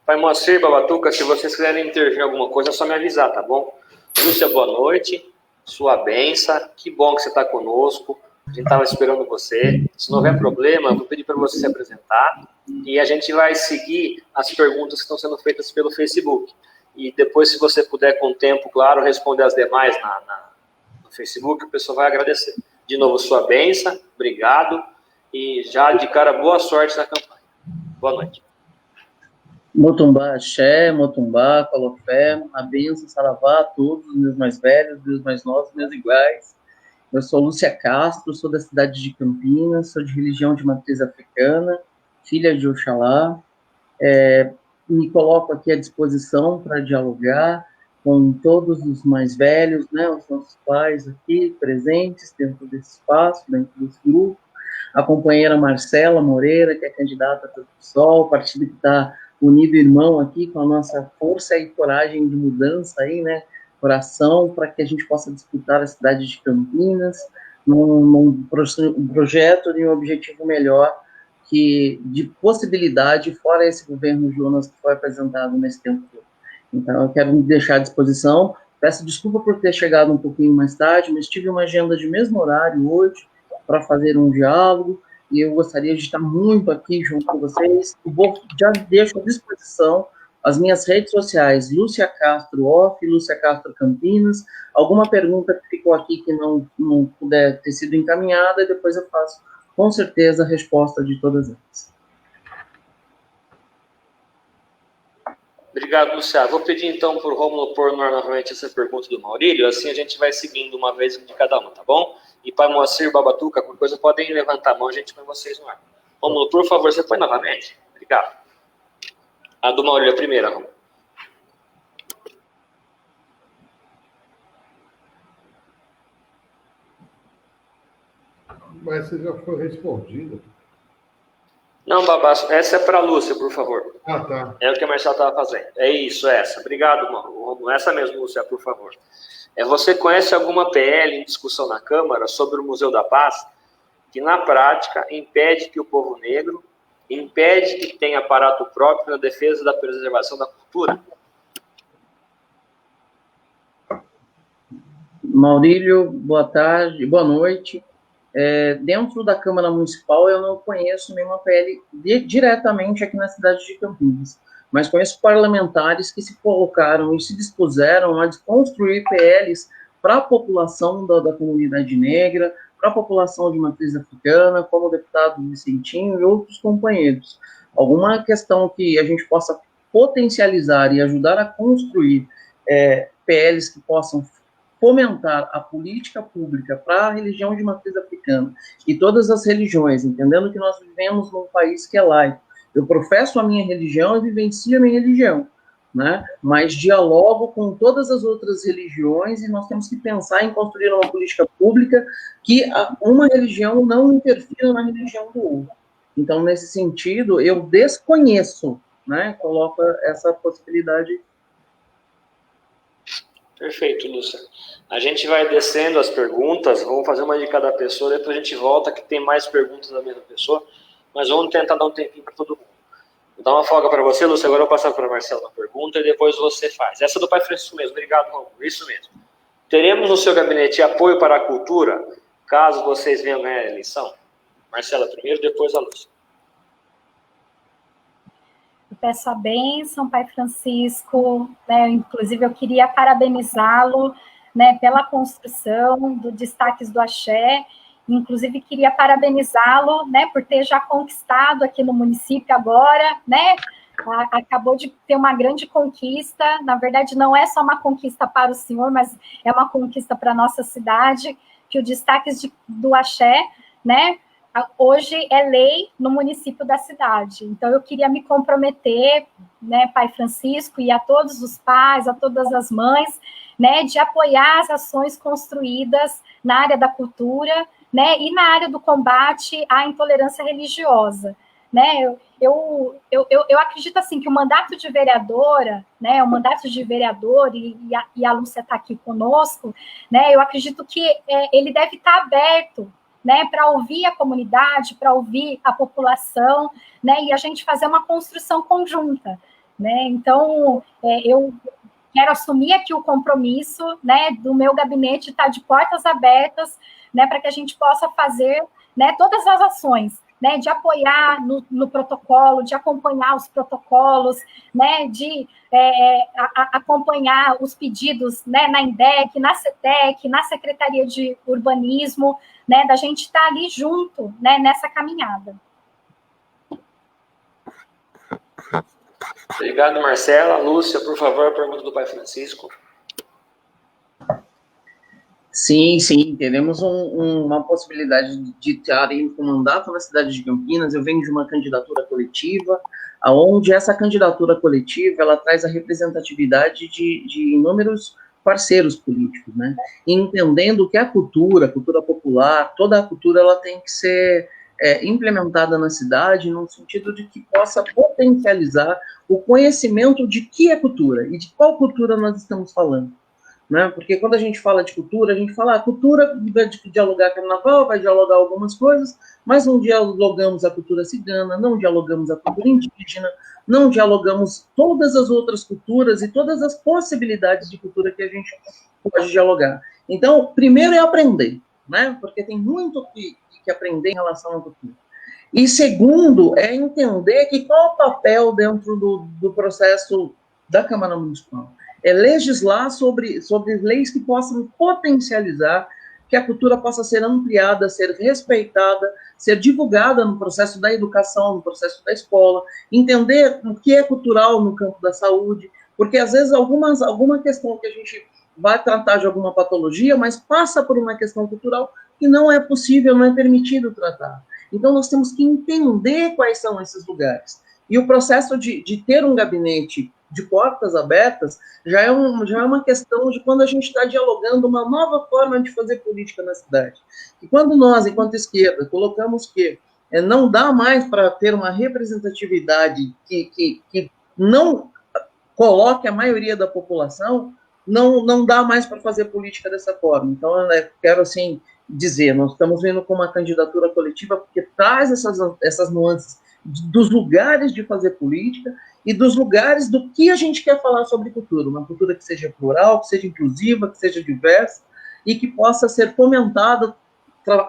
Pai Moacir, Babatuca, se vocês quiserem intervir em alguma coisa, é só me avisar, tá bom? Lúcia, boa noite, sua benção, que bom que você está conosco, a gente estava esperando você. Se não houver problema, eu vou pedir para você se apresentar e a gente vai seguir as perguntas que estão sendo feitas pelo Facebook. E depois, se você puder, com o tempo, claro, responder as demais no Facebook, o pessoal vai agradecer. De novo, sua benção, obrigado, e já de cara, boa sorte na campanha. Boa noite. Motumbá, Axé, Motumbá, Colofé, a benção, saravá a todos, meus mais velhos, meus mais novos, meus iguais. Eu sou Lúcia Castro, sou da cidade de Campinas, sou de religião de matriz africana, filha de Oxalá. Me coloco aqui à disposição para dialogar com todos os mais velhos, né, os nossos pais aqui presentes dentro desse espaço, dentro desse grupo. A companheira Marcela Moreira, que é candidata pelo PSOL, partido que está unido irmão aqui com a nossa força e coragem de mudança aí, né, coração, para que a gente possa disputar a cidade de Campinas num projeto e um objetivo melhor de possibilidade, fora esse governo Jonas que foi apresentado nesse tempo todo. Então, eu quero me deixar à disposição. Peço desculpa por ter chegado um pouquinho mais tarde, mas tive uma agenda de mesmo horário hoje para fazer um diálogo, e eu gostaria de estar muito aqui junto com vocês. Já deixo à disposição as minhas redes sociais, Lúcia Castro Off, Lúcia Castro Campinas. Alguma pergunta que ficou aqui que não puder ter sido encaminhada, e depois eu faço, com certeza, a resposta de todas elas. Obrigado, Luciano. Vou pedir, então, para o Rômulo pôr novamente essa pergunta do Maurílio, assim a gente vai seguindo uma vez de cada um, tá bom? E para Moacir, Babatuca, qualquer coisa, podem levantar a mão, a gente põe vocês no ar. Rômulo, por favor, você põe novamente. Obrigado. A do Maurílio, a primeira, Rômulo. Mas você já foi respondido. Não, Babaço, essa é para a Lúcia, por favor. Ah, tá. É o que a Marcela estava fazendo. É isso, essa. Obrigado, Rômulo. Essa mesmo, Lúcia, por favor. Você conhece alguma PL em discussão na Câmara sobre o Museu da Paz que, na prática, impede que o povo negro, impede que tenha aparato próprio na defesa da preservação da cultura? Maurílio, boa tarde, boa noite. Dentro da Câmara Municipal, eu não conheço nenhuma PL diretamente aqui na cidade de Campinas, mas conheço parlamentares que se colocaram e se dispuseram a construir PLs para a população da comunidade negra, para a população de matriz africana, como o deputado Vicentinho e outros companheiros. Alguma questão que a gente possa potencializar e ajudar a construir PLs que possam fomentar a política pública para a religião de matriz africana e todas as religiões, entendendo que nós vivemos num país que é laico. Eu professo a minha religião e vivencio a minha religião, né? Mas dialogo com todas as outras religiões e nós temos que pensar em construir uma política pública que uma religião não interfira na religião do outro. Então, nesse sentido, eu desconheço, né? Coloco essa possibilidade. Perfeito, Lúcia. A gente vai descendo as perguntas, vamos fazer uma de cada pessoa, depois a gente volta que tem mais perguntas da mesma pessoa, mas vamos tentar dar um tempinho para todo mundo. Vou dar uma folga para você, Lúcia, agora eu vou passar para a Marcela uma pergunta e depois você faz. Essa é do Pai Francisco mesmo, obrigado, Romulo, isso mesmo. Teremos no seu gabinete apoio para a cultura, caso vocês venham ganhar a eleição? Marcela primeiro, depois a Lúcia. Eu peço a bênção, Pai Francisco, né? Inclusive eu queria parabenizá-lo, né, pela construção do Destaques do Axé, inclusive queria parabenizá-lo, né, por ter já conquistado aqui no município agora, né, acabou de ter uma grande conquista, na verdade não é só uma conquista para o senhor, mas é uma conquista para a nossa cidade, que o Destaques do Axé, né, hoje é lei no município da cidade. Então, eu queria me comprometer, né, Pai Francisco, e a todos os pais, a todas as mães, né, de apoiar as ações construídas na área da cultura, né, e na área do combate à intolerância religiosa. Né, eu acredito assim que o mandato de vereadora, né, o mandato de vereador, e a Lúcia está aqui conosco, né, eu acredito que ele deve estar aberto, né, para ouvir a comunidade, para ouvir a população, né, e a gente fazer uma construção conjunta, né. Então, eu quero assumir aqui o compromisso, né, do meu gabinete estar de portas abertas, né, para que a gente possa fazer, né, todas as ações, né, de apoiar no protocolo, de acompanhar os protocolos, né, de acompanhar os pedidos, né, na INDEC, na CETEC, na Secretaria de Urbanismo, né, da gente estar ali junto, né, nessa caminhada. Obrigado, Marcela. Lúcia, por favor, a pergunta do Pai Francisco. Sim, teremos uma possibilidade de estar indo com mandato na cidade de Campinas. Eu venho de uma candidatura coletiva, onde essa candidatura coletiva, ela traz a representatividade de inúmeros parceiros políticos, né? Entendendo que a cultura popular, toda a cultura, ela tem que ser implementada na cidade, no sentido de que possa potencializar o conhecimento de que é cultura e de qual cultura nós estamos falando. Né? Porque quando a gente fala de cultura, a gente fala a cultura vai dialogar carnaval, vai dialogar algumas coisas, mas não dialogamos a cultura cigana, não dialogamos a cultura indígena, não dialogamos todas as outras culturas e todas as possibilidades de cultura que a gente pode dialogar. Então, primeiro é aprender, né? Porque tem muito que aprender em relação à cultura. E segundo, é entender que qual é o papel dentro do processo da Câmara Municipal. É legislar sobre leis que possam potencializar que a cultura possa ser ampliada, ser respeitada, ser divulgada no processo da educação, no processo da escola, entender o que é cultural no campo da saúde, porque às vezes alguma questão que a gente vai tratar de alguma patologia, mas passa por uma questão cultural que não é possível, não é permitido tratar. Então nós temos que entender quais são esses lugares. E o processo de ter um gabinete de portas abertas já é uma questão de quando a gente está dialogando uma nova forma de fazer política na cidade. E quando nós, enquanto esquerda, colocamos que não dá mais para ter uma representatividade que não coloque a maioria da população, não dá mais para fazer política dessa forma. Então, eu quero, assim, dizer, nós estamos vendo com uma candidatura coletiva porque traz essas nuances dos lugares de fazer política e dos lugares do que a gente quer falar sobre cultura, uma cultura que seja plural, que seja inclusiva, que seja diversa e que possa ser fomentada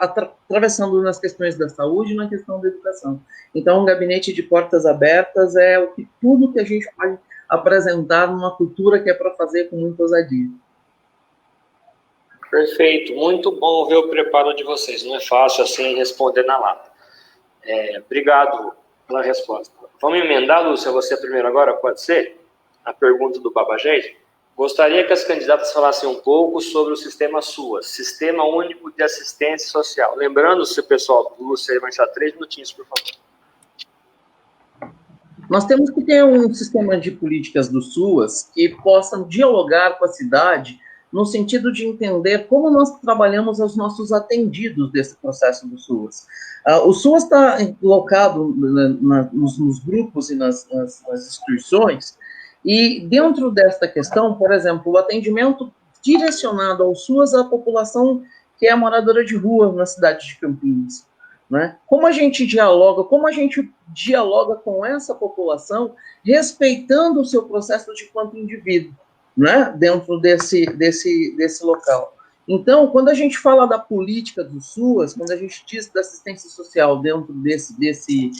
atravessando nas questões da saúde e na questão da educação. Então, um gabinete de portas abertas é tudo que a gente pode apresentar numa cultura que é para fazer com muita ousadia. Perfeito, muito bom ver o preparo de vocês, não é fácil assim responder na lata. Obrigado pela resposta. Vamos emendar, Lúcia, você primeiro agora, pode ser? A pergunta do Babajé. Gostaria que as candidatas falassem um pouco sobre o sistema SUAS, Sistema Único de Assistência Social. Lembrando-se, pessoal, Lúcia, vai deixar 3 minutinhos, por favor. Nós temos que ter um sistema de políticas do SUAS que possam dialogar com a cidade no sentido de entender como nós trabalhamos os nossos atendidos desse processo do SUAS. O SUAS está colocado nos grupos e nas instituições, e dentro desta questão, por exemplo, o atendimento direcionado ao SUAS à população que é moradora de rua na cidade de Campinas. Né? Como a gente dialoga com essa população, respeitando o seu processo de quanto indivíduo, né? Dentro desse local. Então, quando a gente fala da política do SUAS, quando a gente diz da assistência social dentro desse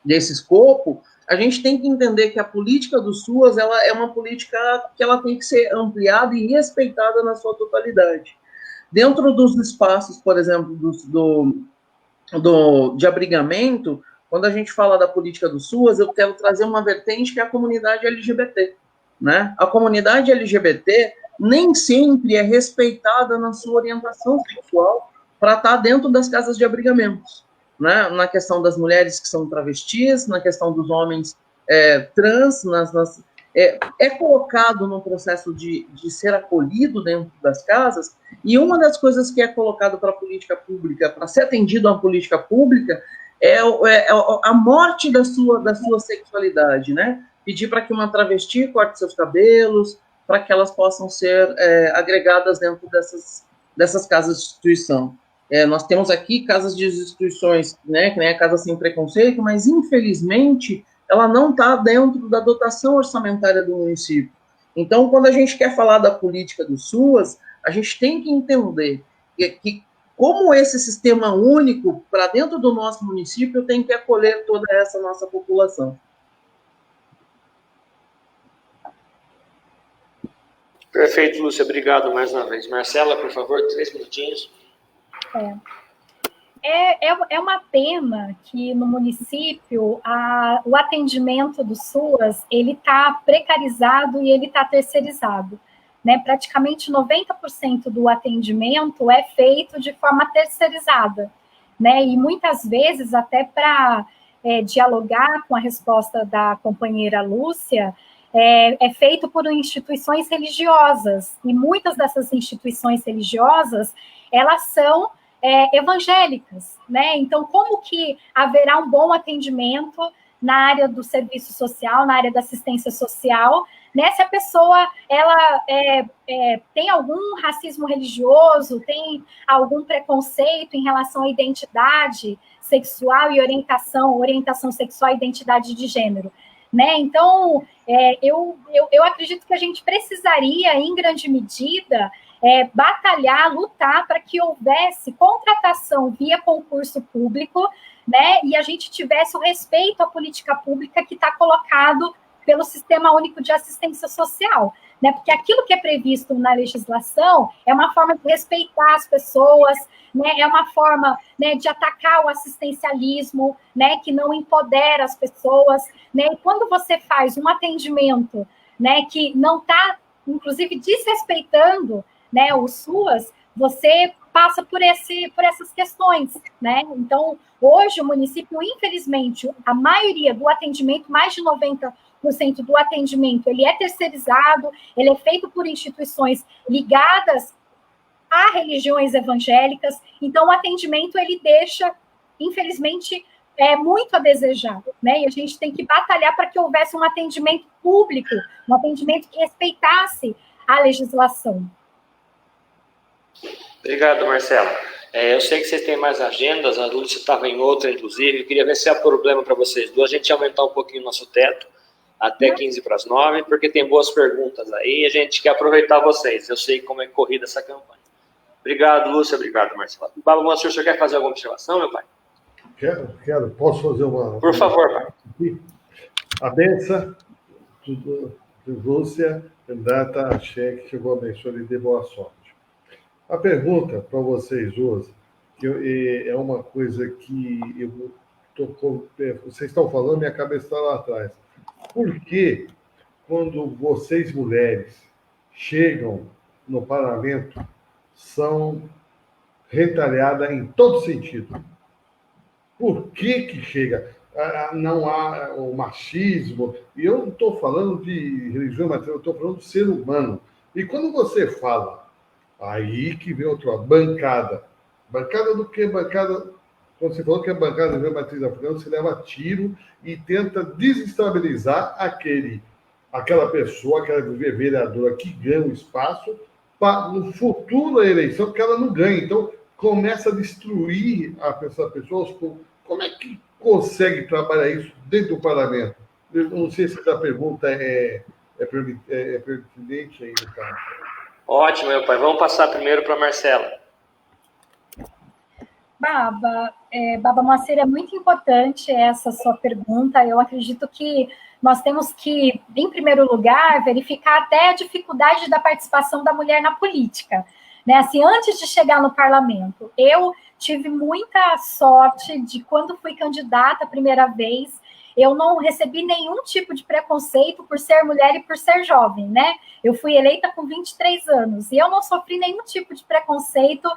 escopo, a gente tem que entender que a política do SUAS ela é uma política que ela tem que ser ampliada e respeitada na sua totalidade. Dentro dos espaços, por exemplo, de abrigamento, quando a gente fala da política do SUAS, eu quero trazer uma vertente que é a comunidade LGBT. Né? A comunidade LGBT nem sempre é respeitada na sua orientação sexual para estar dentro das casas de abrigamentos. Né? Na questão das mulheres que são travestis, na questão dos homens trans, é colocado no processo de ser acolhido dentro das casas, e uma das coisas que é colocado para a política pública, para ser atendido a uma política pública, é a morte da sua sexualidade, né? Pedir para que uma travesti corte seus cabelos, para que elas possam ser agregadas dentro dessas casas de instituição. Nós temos aqui casas de instituições, né, que nem a Casa Sem Preconceito, mas, infelizmente, ela não está dentro da dotação orçamentária do município. Então, quando a gente quer falar da política do SUAS, a gente tem que entender que como esse sistema único, para dentro do nosso município, tem que acolher toda essa nossa população. Perfeito, Lúcia. Obrigado mais uma vez. Marcela, por favor, 3 minutinhos. É uma pena que no município o atendimento do SUAS ele está precarizado e ele está terceirizado. Né? Praticamente 90% do atendimento é feito de forma terceirizada. Né? E muitas vezes, até para dialogar com a resposta da companheira Lúcia, é feito por instituições religiosas. E muitas dessas instituições religiosas, elas são evangélicas, né? Então, como que haverá um bom atendimento na área do serviço social, na área da assistência social, né? Se a pessoa ela tem algum racismo religioso, tem algum preconceito em relação à identidade sexual e orientação sexual e identidade de gênero, né? Então, eu acredito que a gente precisaria, em grande medida, batalhar, lutar para que houvesse contratação via concurso público, né, e a gente tivesse o respeito à política pública que está colocado pelo Sistema Único de Assistência Social, né, porque aquilo que é previsto na legislação é uma forma de respeitar as pessoas, né, é uma forma, né, de atacar o assistencialismo, né, que não empodera as pessoas, né, e quando você faz um atendimento, né, que não está, inclusive, desrespeitando, né, o SUAS, você passa por essas questões, né? Então, hoje o município, infelizmente, a maioria do atendimento, mais de 90% do atendimento, ele é terceirizado, ele é feito por instituições ligadas a religiões evangélicas, então o atendimento, ele deixa, infelizmente, muito a desejar, né? E a gente tem que batalhar para que houvesse um atendimento público, um atendimento que respeitasse a legislação. Obrigado, Marcela. Eu sei que vocês têm mais agendas, a Lúcia estava em outra, inclusive. Eu queria ver se há problema para vocês duas, a gente aumentar um pouquinho o nosso teto, até 8:45, porque tem boas perguntas aí e a gente quer aproveitar vocês. Eu sei como é corrida essa campanha. Obrigado, Lúcia. Obrigado, Marcela. Baba Mansur, o senhor quer fazer alguma observação, meu pai? Quero. Posso fazer uma... Por favor, pai. A benção, Lúcia, candidata a cheque, que eu vou abençoar e dê boa sorte. A pergunta para vocês duas, que é uma coisa que vocês estão falando, minha cabeça está lá atrás. Por que, quando vocês, mulheres, chegam no parlamento, são retalhadas em todo sentido? Por que chega? não há o machismo, e eu não estou falando de religião, mas eu estou falando do ser humano. E quando você fala, aí que vem outra bancada. Bancada do que? Bancada, quando você falou que é bancada de matriz africana, você leva tiro e tenta desestabilizar aquela pessoa, aquela vereadora que ganha o espaço, para no futuro da eleição, que ela não ganha. Então, começa a destruir essa pessoa. Como é que consegue trabalhar isso dentro do parlamento? Eu não sei se essa pergunta é pertinente aí, cara. Ótimo, meu pai. Vamos passar primeiro para a Marcela. Baba Moacir, é muito importante essa sua pergunta. Eu acredito que nós temos que, em primeiro lugar, verificar até a dificuldade da participação da mulher na política. Né? Assim, antes de chegar no parlamento, eu tive muita sorte de, quando fui candidata a primeira vez, eu não recebi nenhum tipo de preconceito por ser mulher e por ser jovem, né? Eu fui eleita com 23 anos e eu não sofri nenhum tipo de preconceito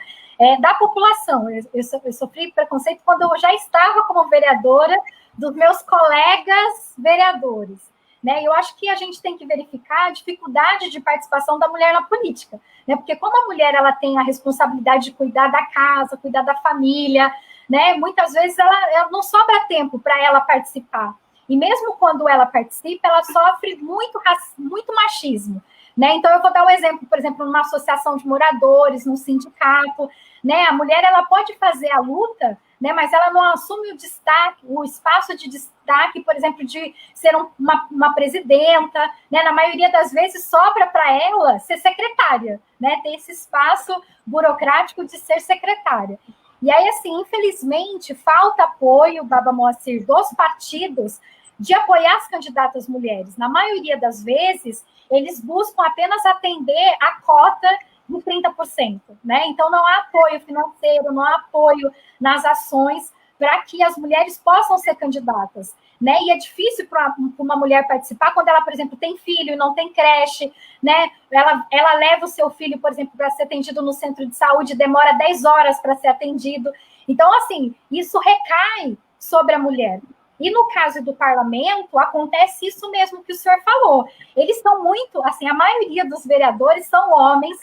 da população. Eu sofri preconceito quando eu já estava como vereadora dos meus colegas vereadores, né? E eu acho que a gente tem que verificar a dificuldade de participação da mulher na política, né? Porque como a mulher ela tem a responsabilidade de cuidar da casa, cuidar da família, né? Muitas vezes ela não sobra tempo para ela participar. E mesmo quando ela participa, ela sofre muito machismo, né? Então, eu vou dar um exemplo, por exemplo, numa associação de moradores, num sindicato, né? A mulher ela pode fazer a luta, né? Mas ela não assume o destaque, o espaço de destaque, por exemplo, de ser uma presidenta, né? Na maioria das vezes sobra para ela ser secretária, né? Ter esse espaço burocrático de ser secretária. E aí, assim, infelizmente, falta apoio, Baba Moacir, dos partidos de apoiar as candidatas mulheres. Na maioria das vezes, eles buscam apenas atender a cota de 30%, né? Então, não há apoio financeiro, não há apoio nas ações para que as mulheres possam ser candidatas, né? E é difícil para uma mulher participar quando ela, por exemplo, tem filho e não tem creche, né? Ela leva o seu filho, por exemplo, para ser atendido no centro de saúde, demora 10 horas para ser atendido. Então, assim, isso recai sobre a mulher. E no caso do parlamento, acontece isso mesmo que o senhor falou. Eles são muito, assim, a maioria dos vereadores são homens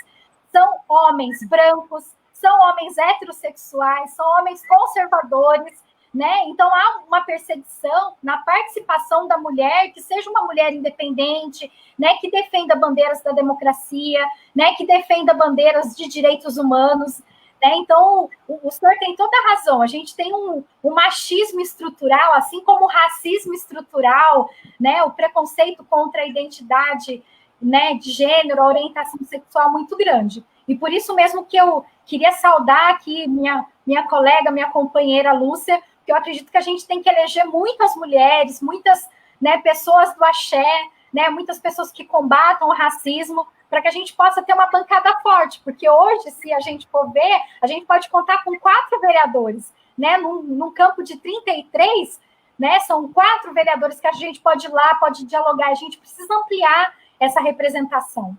brancos, são homens heterossexuais, são homens conservadores, né? Então, há uma perseguição na participação da mulher, que seja uma mulher independente, né? Que defenda bandeiras da democracia, né? Que defenda bandeiras de direitos humanos, né? Então, o senhor tem toda a razão. A gente tem um machismo estrutural, assim como o racismo estrutural, né? O preconceito contra a identidade, né, de gênero, a orientação sexual muito grande. E por isso mesmo que eu queria saudar aqui minha colega, minha companheira Lúcia, porque eu acredito que a gente tem que eleger muitas mulheres, muitas, né, pessoas do axé, né, muitas pessoas que combatam o racismo, para que a gente possa ter uma bancada forte, porque hoje, se a gente for ver, a gente pode contar com 4 vereadores, né, num campo de 33, né, são 4 vereadores que a gente pode ir lá, pode dialogar, a gente precisa ampliar essa representação.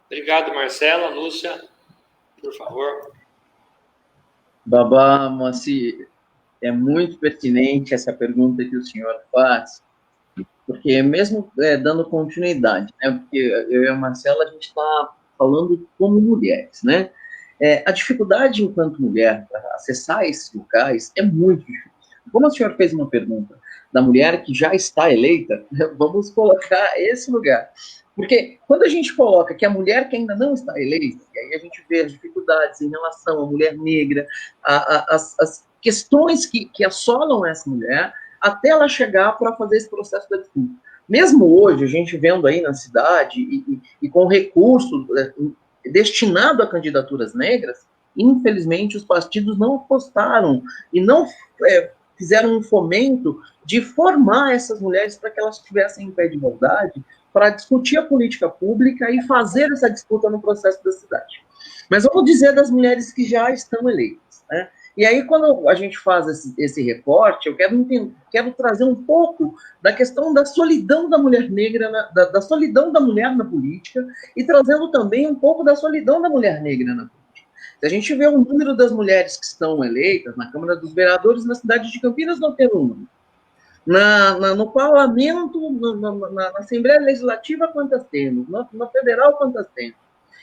Obrigado, Marcela. Lúcia, por favor. Baba Moacir, é muito pertinente essa pergunta que o senhor faz, porque mesmo dando continuidade, né, porque eu e a Marcela, a gente está falando como mulheres, né? A dificuldade enquanto mulher para acessar esses locais é muito difícil. Como a senhora fez uma pergunta da mulher que já está eleita, vamos colocar esse lugar. Porque quando a gente coloca que a mulher que ainda não está eleita, e aí a gente vê as dificuldades em relação à mulher negra, as questões que assolam essa mulher, até ela chegar para fazer esse processo da disputa. Mesmo hoje, a gente vendo aí na cidade, e com recurso destinado a candidaturas negras, infelizmente os partidos não apostaram e não fizeram um fomento de formar essas mulheres para que elas estivessem em pé de igualdade, para discutir a política pública e fazer essa disputa no processo da cidade. Mas vamos dizer das mulheres que já estão eleitas, né? E aí, quando a gente faz esse recorte, eu quero trazer um pouco da questão da solidão da mulher negra, da solidão da mulher na política, e trazendo também um pouco da solidão da mulher negra na política. Se a gente vê o número das mulheres que estão eleitas na Câmara dos Vereadores na cidade de Campinas, não tem um número. No parlamento, na Assembleia Legislativa, quantas temos? Na federal, quantas temos?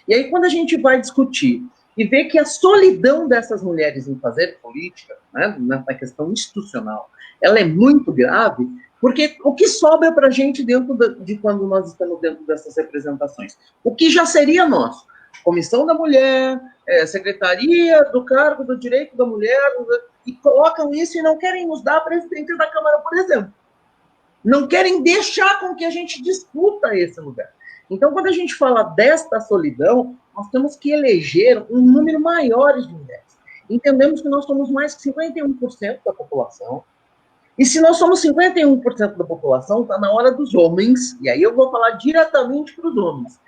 E aí, quando a gente vai discutir e ver que a solidão dessas mulheres em fazer política, né, na questão institucional, ela é muito grave, porque o que sobra para a gente dentro de quando nós estamos dentro dessas representações? O que já seria nosso? Comissão da Mulher, Secretaria do Cargo do Direito da Mulher, e colocam isso e não querem nos dar a presidência da Câmara, por exemplo. Não querem deixar com que a gente disputa esse lugar. Então, quando a gente fala desta solidão, nós temos que eleger um número maior de mulheres. Entendemos que nós somos mais que 51% da população, e se nós somos 51% da população, está na hora dos homens, e aí eu vou falar diretamente para os homens,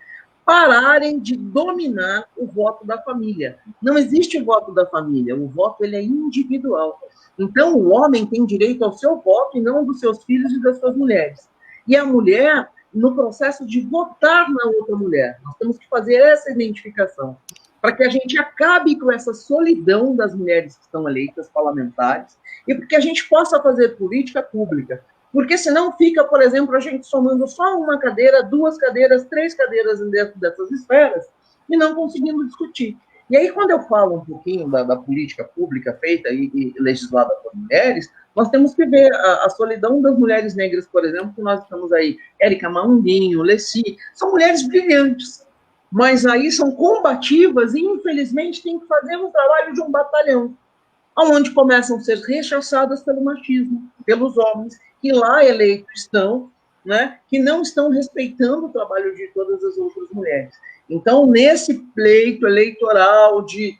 pararem de dominar o voto da família. Não existe voto da família, o voto ele é individual. Então, o homem tem direito ao seu voto e não dos seus filhos e das suas mulheres. E a mulher, no processo de votar na outra mulher, nós temos que fazer essa identificação, para que a gente acabe com essa solidão das mulheres que estão eleitas parlamentares e para que a gente possa fazer política pública. Porque senão fica, por exemplo, a gente somando só uma cadeira, 2 cadeiras, 3 cadeiras dentro dessas esferas e não conseguindo discutir. E aí, quando eu falo um pouquinho da política pública feita e legislada por mulheres, nós temos que ver a solidão das mulheres negras, por exemplo, que nós estamos aí, Érica Maundinho, Leci, são mulheres brilhantes, mas aí são combativas e, infelizmente, têm que fazer o trabalho de um batalhão, onde começam a ser rechaçadas pelo machismo, pelos homens, que lá eleitos estão, né, que não estão respeitando o trabalho de todas as outras mulheres. Então, nesse pleito eleitoral de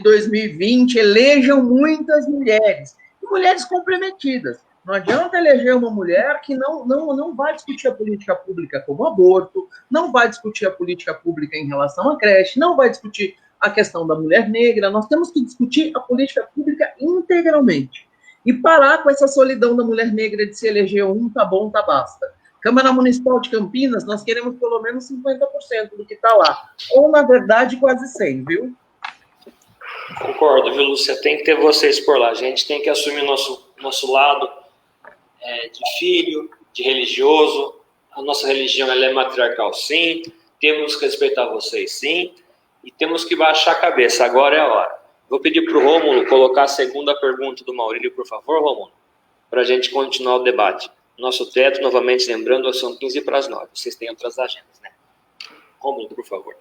2020, elejam muitas mulheres, e mulheres comprometidas. Não adianta eleger uma mulher que não vai discutir a política pública como aborto, não vai discutir a política pública em relação à creche, não vai discutir a questão da mulher negra. Nós temos que discutir a política pública integralmente. E parar com essa solidão da mulher negra de se eleger um, tá bom, tá basta. Câmara Municipal de Campinas, nós queremos pelo menos 50% do que está lá. Ou, na verdade, quase 100%, viu? Concordo, viu, Lúcia? Tem que ter vocês por lá. A gente tem que assumir nosso lado de filho, de religioso. A nossa religião ela é matriarcal, sim. Temos que respeitar vocês, sim. E temos que baixar a cabeça. Agora é a hora. Vou pedir para o Rômulo colocar a segunda pergunta do Maurílio, por favor, Rômulo, para a gente continuar o debate. Nosso teto, novamente lembrando, são 15 para as 9. Vocês têm outras agendas, né? Rômulo, por favor.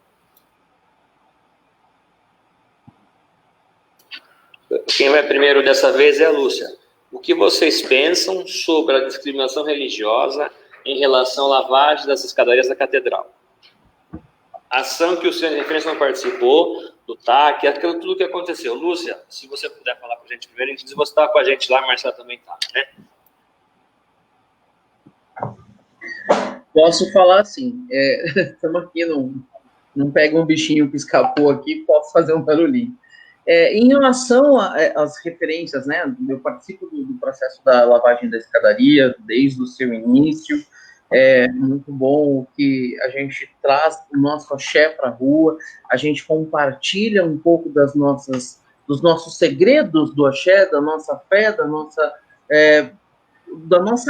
Quem vai primeiro dessa vez é a Lúcia. O que vocês pensam sobre a discriminação religiosa em relação à lavagem das escadarias da catedral? A ação que o senhor de referência não participou, do TAC, aquilo tudo que aconteceu. Lúcia, se você puder falar para a gente primeiro, inclusive você estava com a gente lá, a Marcela também está, né? Posso falar assim, estamos aqui, não pega um bichinho que escapou aqui, posso fazer um barulhinho. Em relação às referências, né, eu participo do processo da lavagem da escadaria desde o seu início. É muito bom que a gente traz o nosso axé para a rua, a gente compartilha um pouco dos nossos segredos do axé, da nossa fé, da nossa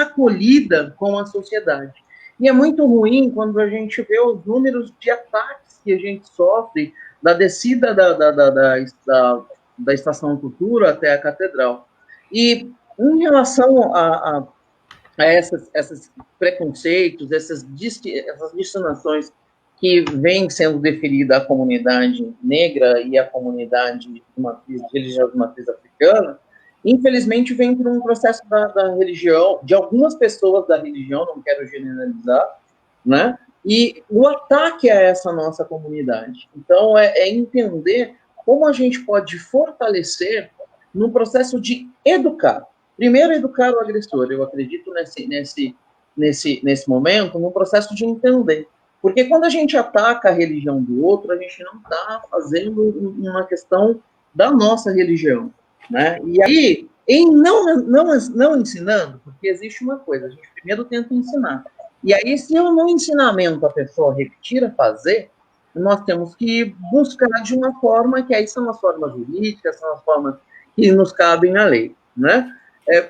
acolhida com a sociedade. E é muito ruim quando a gente vê os números de ataques que a gente sofre da descida da Estação Cultura até a Catedral. E em relação a esses preconceitos, essas destinações que vêm sendo deferida à comunidade negra e à comunidade religiosa de matriz africana, infelizmente vem por um processo da religião, de algumas pessoas da religião, não quero generalizar, né? E o ataque a essa nossa comunidade. Então, é entender como a gente pode fortalecer no processo de educar. Primeiro, educar o agressor. Eu acredito nesse momento, no processo de entender. Porque quando a gente ataca a religião do outro, a gente não está fazendo uma questão da nossa religião, né? E aí, em não ensinando, porque existe uma coisa, a gente primeiro tenta ensinar. E aí, se eu no ensinamento a pessoa repetir a fazer, nós temos que buscar de uma forma que aí são as formas jurídicas, são as formas que nos cabem na lei, né?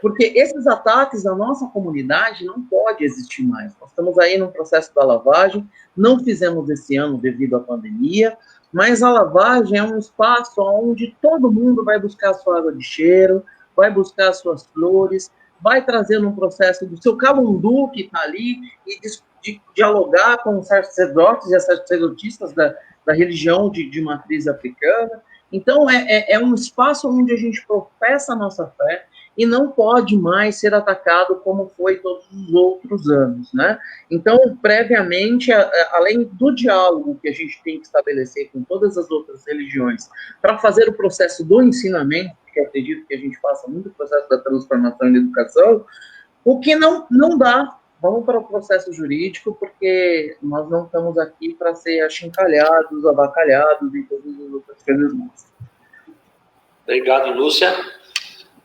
Porque esses ataques à nossa comunidade não pode existir mais. Nós estamos aí no processo da lavagem, não fizemos esse ano devido à pandemia, mas a lavagem é um espaço onde todo mundo vai buscar a sua água de cheiro, vai buscar as suas flores, vai trazer um processo do seu calundu que está ali e de dialogar com os sacerdotes e as sacerdotistas da religião de matriz africana. Então, é um espaço onde a gente professa a nossa fé e não pode mais ser atacado como foi todos os outros anos, né? Então, previamente, além do diálogo que a gente tem que estabelecer com todas as outras religiões para fazer o processo do ensinamento, que eu acredito que a gente faça muito o processo da transformação da educação, o que não dá, vamos para o processo jurídico, porque nós não estamos aqui para ser achincalhados, avacalhados e todas as outras coisas mais. Obrigado, Lúcia.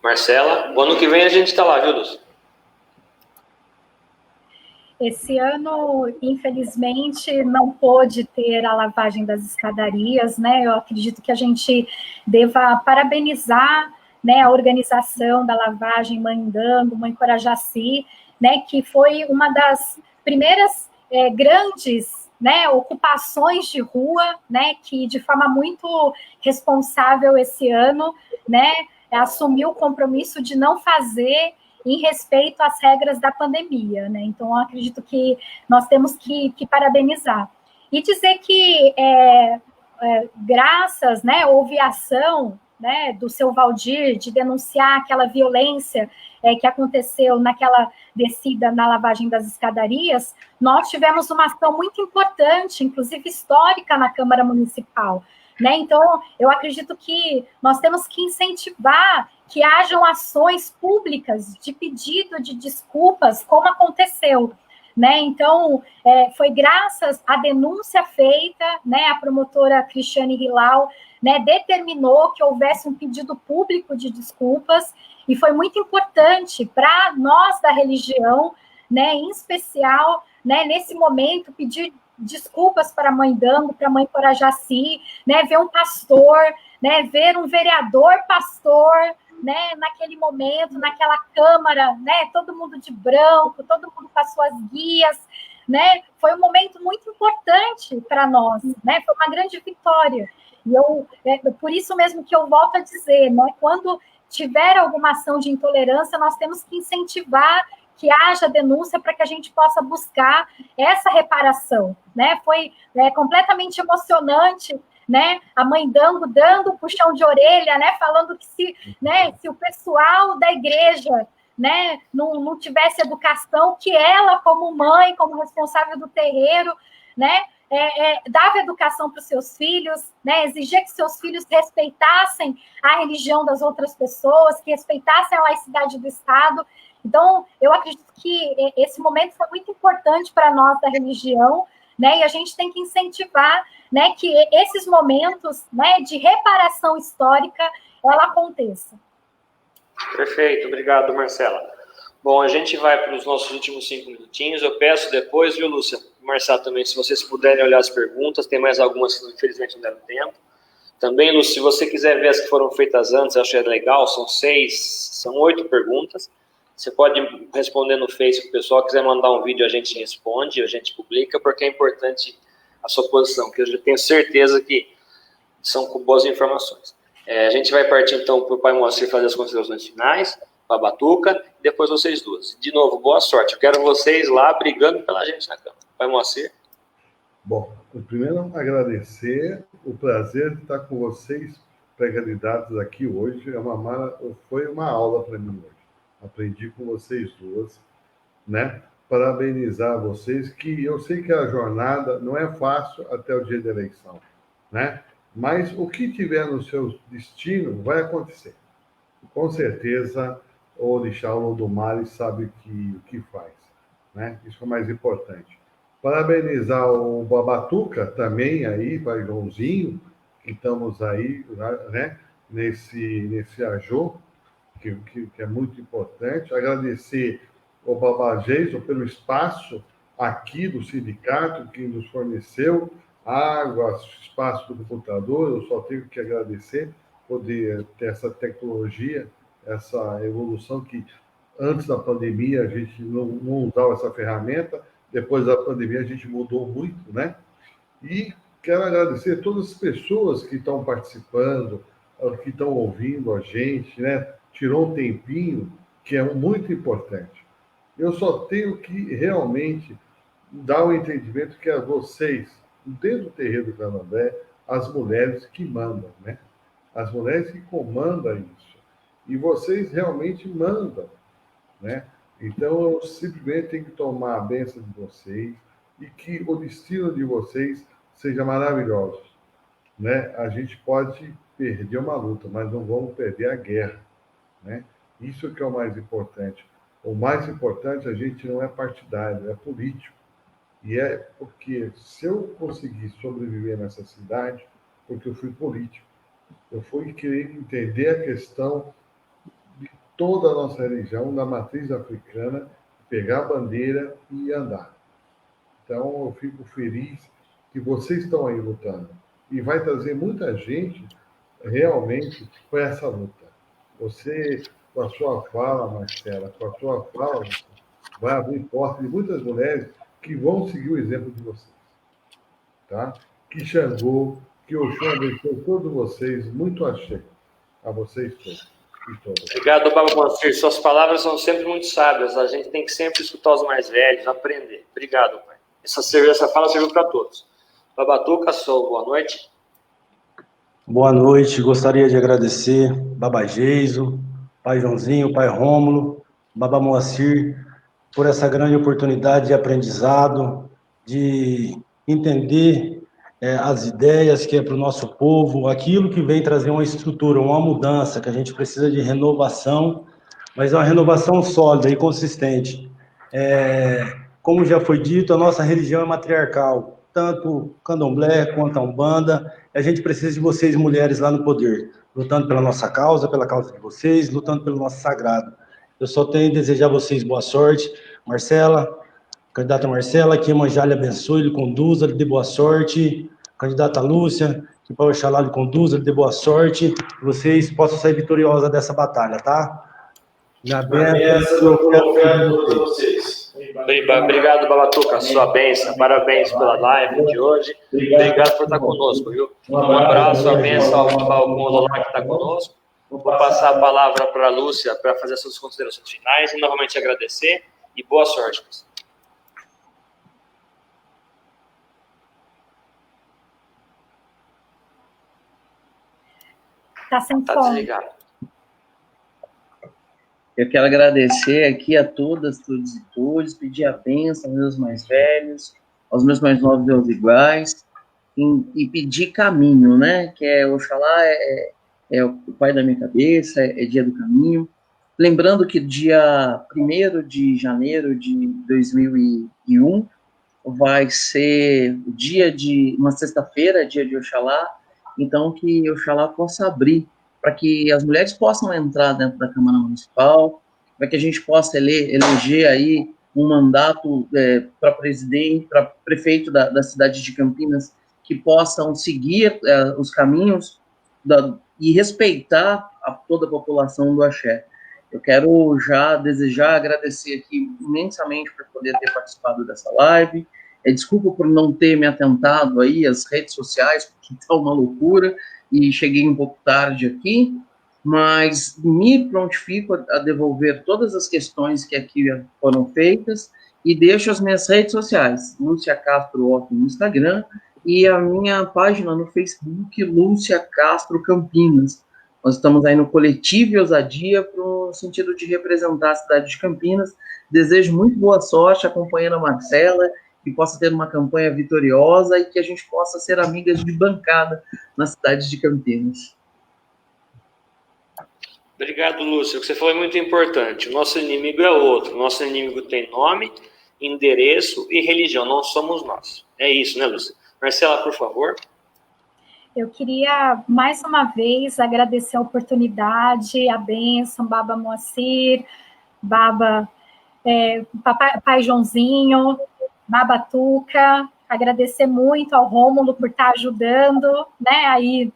Marcela, o ano que vem a gente está lá, viu, Lúcia? Esse ano, infelizmente, não pôde ter a lavagem das escadarias, né? Eu acredito que a gente deva parabenizar, né, a organização da lavagem Mãe Dango, Mãe Corajaci, né, que foi uma das primeiras grandes, né, ocupações de rua, né, que de forma muito responsável esse ano, né, assumiu o compromisso de não fazer em respeito às regras da pandemia, né? Então, eu acredito que nós temos que parabenizar. E dizer que, graças, né, houve ação, né, do seu Valdir de denunciar aquela violência que aconteceu naquela descida na lavagem das escadarias, nós tivemos uma ação muito importante, inclusive histórica, na Câmara Municipal, né? Então, eu acredito que nós temos que incentivar que hajam ações públicas de pedido de desculpas, como aconteceu, né? Então, foi graças à denúncia feita, né? A promotora Cristiane Hilal, né, determinou que houvesse um pedido público de desculpas, e foi muito importante para nós da religião, né, em especial, né, nesse momento, pedir desculpas para a Mãe Dango, para a Mãe Corajaci, né, ver um pastor, né, ver um vereador pastor, né, naquele momento, naquela Câmara, né, todo mundo de branco, todo mundo com as suas guias, né, foi um momento muito importante para nós, né, foi uma grande vitória. E por isso mesmo que eu volto a dizer, né, quando tiver alguma ação de intolerância, nós temos que incentivar que haja denúncia para que a gente possa buscar essa reparação, né? Foi completamente emocionante, né? A Mãe Dango dando puxão de orelha, né? Falando que se o pessoal da igreja, né, não tivesse educação, que ela, como mãe, como responsável do terreiro, né, dava educação para os seus filhos, né, exigia que seus filhos respeitassem a religião das outras pessoas, que respeitassem a laicidade do Estado. Então, eu acredito que esse momento foi muito importante para nós da religião, né, e a gente tem que incentivar, né, que esses momentos, né, de reparação histórica, ela aconteça. Perfeito, obrigado, Marcela. Bom, a gente vai para os nossos últimos 5 minutinhos. Eu peço depois, viu, Lúcia? Marcelo também, se vocês puderem olhar as perguntas, tem mais algumas que infelizmente não deram tempo. Também, Lúcia, se você quiser ver as que foram feitas antes, eu acho legal, são 8 perguntas. Você pode responder no Facebook, se o pessoal quiser mandar um vídeo, a gente responde, a gente publica, porque é importante a sua posição, que eu já tenho certeza que são com boas informações. A gente vai partir, então, para o Pai Moacir fazer as considerações finais, para a Batuca, e depois vocês duas. De novo, boa sorte. Eu quero vocês lá brigando pela gente na Câmara. Pai Moacir. Bom, primeiro agradecer o prazer de estar com vocês, pré-candidatos aqui hoje. Foi uma aula para mim hoje. Aprendi com vocês duas, né? Parabenizar vocês, que eu sei que a jornada não é fácil até o dia da eleição, né? Mas o que tiver no seu destino vai acontecer. Com certeza, o Orixá Olodumare sabe o que faz, né? Isso é o mais importante. Parabenizar o Babatuca também aí, para Joãozinho, que estamos aí, né? Nesse ajô, que é muito importante. Agradecer ao Baba Jason pelo espaço aqui do sindicato que nos forneceu, água, espaço do computador. Eu só tenho que agradecer poder ter essa tecnologia, essa evolução que antes da pandemia a gente não usava essa ferramenta, depois da pandemia a gente mudou muito, né? E quero agradecer a todas as pessoas que estão participando, que estão ouvindo a gente, né? Tirou um tempinho, que é muito importante. Eu só tenho que realmente dar o entendimento que a vocês, dentro do terreiro do Candomblé, as mulheres que mandam, né? As mulheres que comandam isso. E vocês realmente mandam, né? Então, eu simplesmente tenho que tomar a bênção de vocês e que o destino de vocês seja maravilhoso, né? A gente pode perder uma luta, mas não vamos perder a guerra, né? Isso que é o mais importante. O mais importante, a gente não é partidário, é político. E é porque se eu conseguir sobreviver nessa cidade, porque eu fui político, eu fui querer entender a questão de toda a nossa religião, da matriz africana, pegar a bandeira e andar. Então, eu fico feliz que vocês estão aí lutando. E vai trazer muita gente realmente para essa luta. Você, com a sua fala, Marcela, com a sua fala, vai abrir porta de muitas mulheres que vão seguir o exemplo de vocês. Tá? Que Xangô, que Oxum abençoe todos vocês. Muito axé a vocês todos. Obrigado, Baba Moacir. Suas palavras são sempre muito sábias. A gente tem que sempre escutar os mais velhos, aprender. Obrigado, pai. Essa fala serviu para todos. Babatuca, Sol, boa noite. Boa noite. Gostaria de agradecer Baba Geiso, Pai Joãozinho, Pai Rômulo, Baba Moacir, por essa grande oportunidade de aprendizado, de entender as ideias que é para o nosso povo, aquilo que vem trazer uma estrutura, uma mudança, que a gente precisa de renovação, mas é uma renovação sólida e consistente. Como já foi dito, a nossa religião é matriarcal, tanto Candomblé quanto a Umbanda, e a gente precisa de vocês, mulheres, lá no poder, lutando pela nossa causa, pela causa de vocês, lutando pelo nosso sagrado. Eu só tenho a desejar a vocês boa sorte. Marcela, candidata Marcela, que Iemanjá lhe abençoe, lhe conduza, lhe dê boa sorte. Candidata Lúcia, que Pai Oxalá lhe conduza, lhe dê boa sorte. Que vocês possam sair vitoriosos dessa batalha, tá? Na benção, eu quero todos vocês. Obrigado, Babatuca, sua bênção. Parabéns pela live de hoje. Obrigado por estar conosco, viu? Um abraço, a bênção ao Ololá que está conosco. Vou passar a palavra para a Lúcia para fazer as suas considerações finais e novamente agradecer e boa sorte. Está sem fome. Desligado. Eu quero agradecer aqui a todas, todos e todos, pedir a bênção aos meus mais velhos, aos meus mais novos e aos iguais, e pedir caminho, né? Que é Oxalá é o pai da minha cabeça, é dia do caminho. Lembrando que dia 1º de janeiro de 2001 vai ser o dia de uma sexta-feira, dia de Oxalá, então que Oxalá possa abrir para que as mulheres possam entrar dentro da Câmara Municipal, para que a gente possa eleger aí um mandato para presidente, para prefeito da cidade de Campinas, que possam seguir os caminhos e respeitar toda a população do Axé. Eu quero já desejar agradecer aqui imensamente por poder ter participado dessa live. Desculpa por não ter me atentado aí às redes sociais, porque está uma loucura, e cheguei um pouco tarde aqui, mas me prontifico a devolver todas as questões que aqui foram feitas e deixo as minhas redes sociais, Lúcia Castro Otto no Instagram e a minha página no Facebook, Lúcia Castro Campinas. Nós estamos aí no Coletivo e Ousadia no sentido de representar a cidade de Campinas. Desejo muito boa sorte acompanhando a Marcela, que possa ter uma campanha vitoriosa e que a gente possa ser amigas de bancada na cidade de Campinas. Obrigado, Lúcia. O que você falou é muito importante. O nosso inimigo é outro. O nosso inimigo tem nome, endereço e religião. Não somos nós. É isso, né, Lúcia? Marcela, por favor. Eu queria, mais uma vez, agradecer a oportunidade, a bênção, Baba Moacir, Baba Pai Joãozinho, Babatuca, agradecer muito ao Rômulo por estar ajudando, né, aí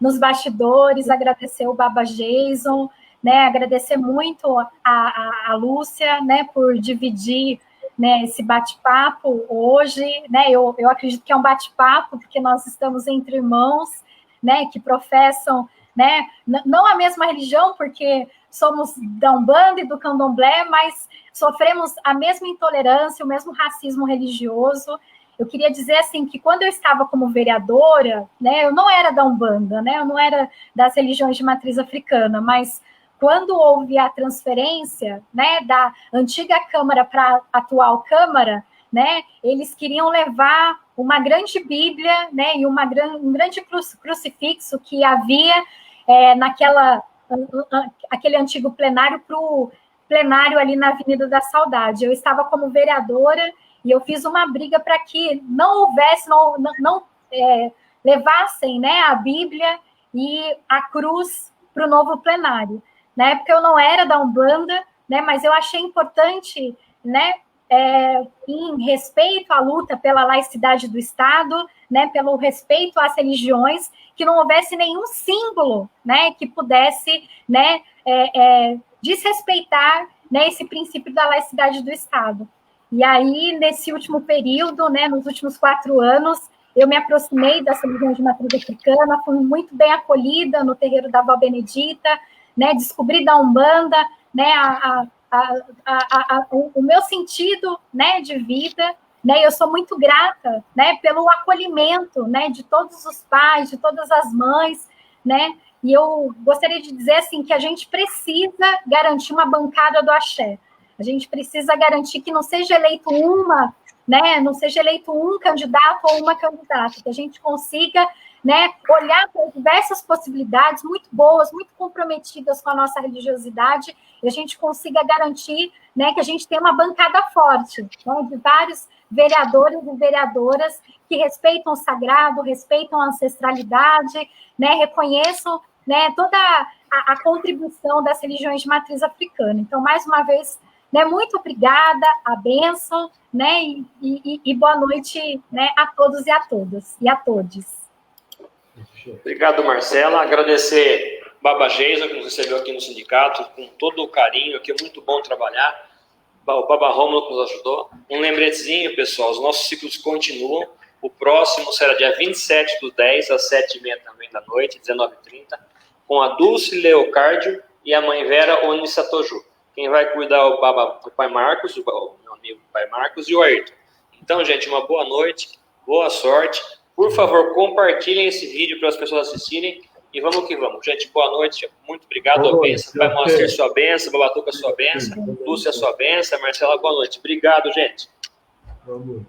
nos bastidores, agradecer o Baba Jason, né, agradecer muito a Lúcia, né, por dividir, né, esse bate-papo hoje, né, eu acredito que é um bate-papo, porque nós estamos entre irmãos, né, que professam, né, não a mesma religião, porque somos da Umbanda e do Candomblé, mas sofremos a mesma intolerância, o mesmo racismo religioso. Eu queria dizer, assim, que quando eu estava como vereadora, né, eu não era da Umbanda, né, eu não era das religiões de matriz africana, mas quando houve a transferência, né, da antiga Câmara para a atual Câmara, né, eles queriam levar uma grande Bíblia, né, e um grande crucifixo que havia aquele antigo plenário para o plenário ali na Avenida da Saudade. Eu estava como vereadora e eu fiz uma briga para que não houvesse, não levassem, né, a Bíblia e a cruz para o novo plenário. Na época eu não era da Umbanda, né, mas eu achei importante, né, em respeito à luta pela laicidade do Estado, né, pelo respeito às religiões, que não houvesse nenhum símbolo, né, que pudesse, né, desrespeitar, né, esse princípio da laicidade do Estado. E aí, nesse último período, né, nos últimos 4 anos, eu me aproximei das religiões de matriz africana, fui muito bem acolhida no terreiro da Avó Benedita, né, descobri da Umbanda, né, o meu sentido, né, de vida, né, eu sou muito grata, né, pelo acolhimento, né, de todos os pais, de todas as mães, né, e eu gostaria de dizer, assim, que a gente precisa garantir uma bancada do axé, a gente precisa garantir que não seja eleito não seja eleito um candidato ou uma candidata, que a gente consiga, né, olhar para diversas possibilidades muito boas, muito comprometidas com a nossa religiosidade, e a gente consiga garantir, né, que a gente tenha uma bancada forte, né, de vários vereadores e vereadoras que respeitam o sagrado, respeitam a ancestralidade, né, reconheçam, né, toda a contribuição das religiões de matriz africana. Então, mais uma vez, né, muito obrigada, a bênção, né, e boa noite, né, a todos e a todas, e a todos. Obrigado, Marcela. Agradecer Baba Jason, que nos recebeu aqui no sindicato, com todo o carinho, aqui é muito bom trabalhar. O Baba Rômulo que nos ajudou. Um lembretezinho, pessoal, os nossos ciclos continuam. O próximo será dia 27/10, às 7h30 também da noite, 19h30, com a Dulce Leocárdio e a mãe Vera Onisatoju. Quem vai cuidar é o Pai Marcos, o meu amigo Pai Marcos e o Ayrton. Então, gente, uma boa noite, boa sorte. Por favor, compartilhem esse vídeo para as pessoas assistirem e vamos que vamos. Gente, boa noite, muito obrigado. A benção, Pai Moacir, sua benção, Babatuca, sua benção, Lúcia, sua benção, Marcela, boa noite. Obrigado, gente. Vamos.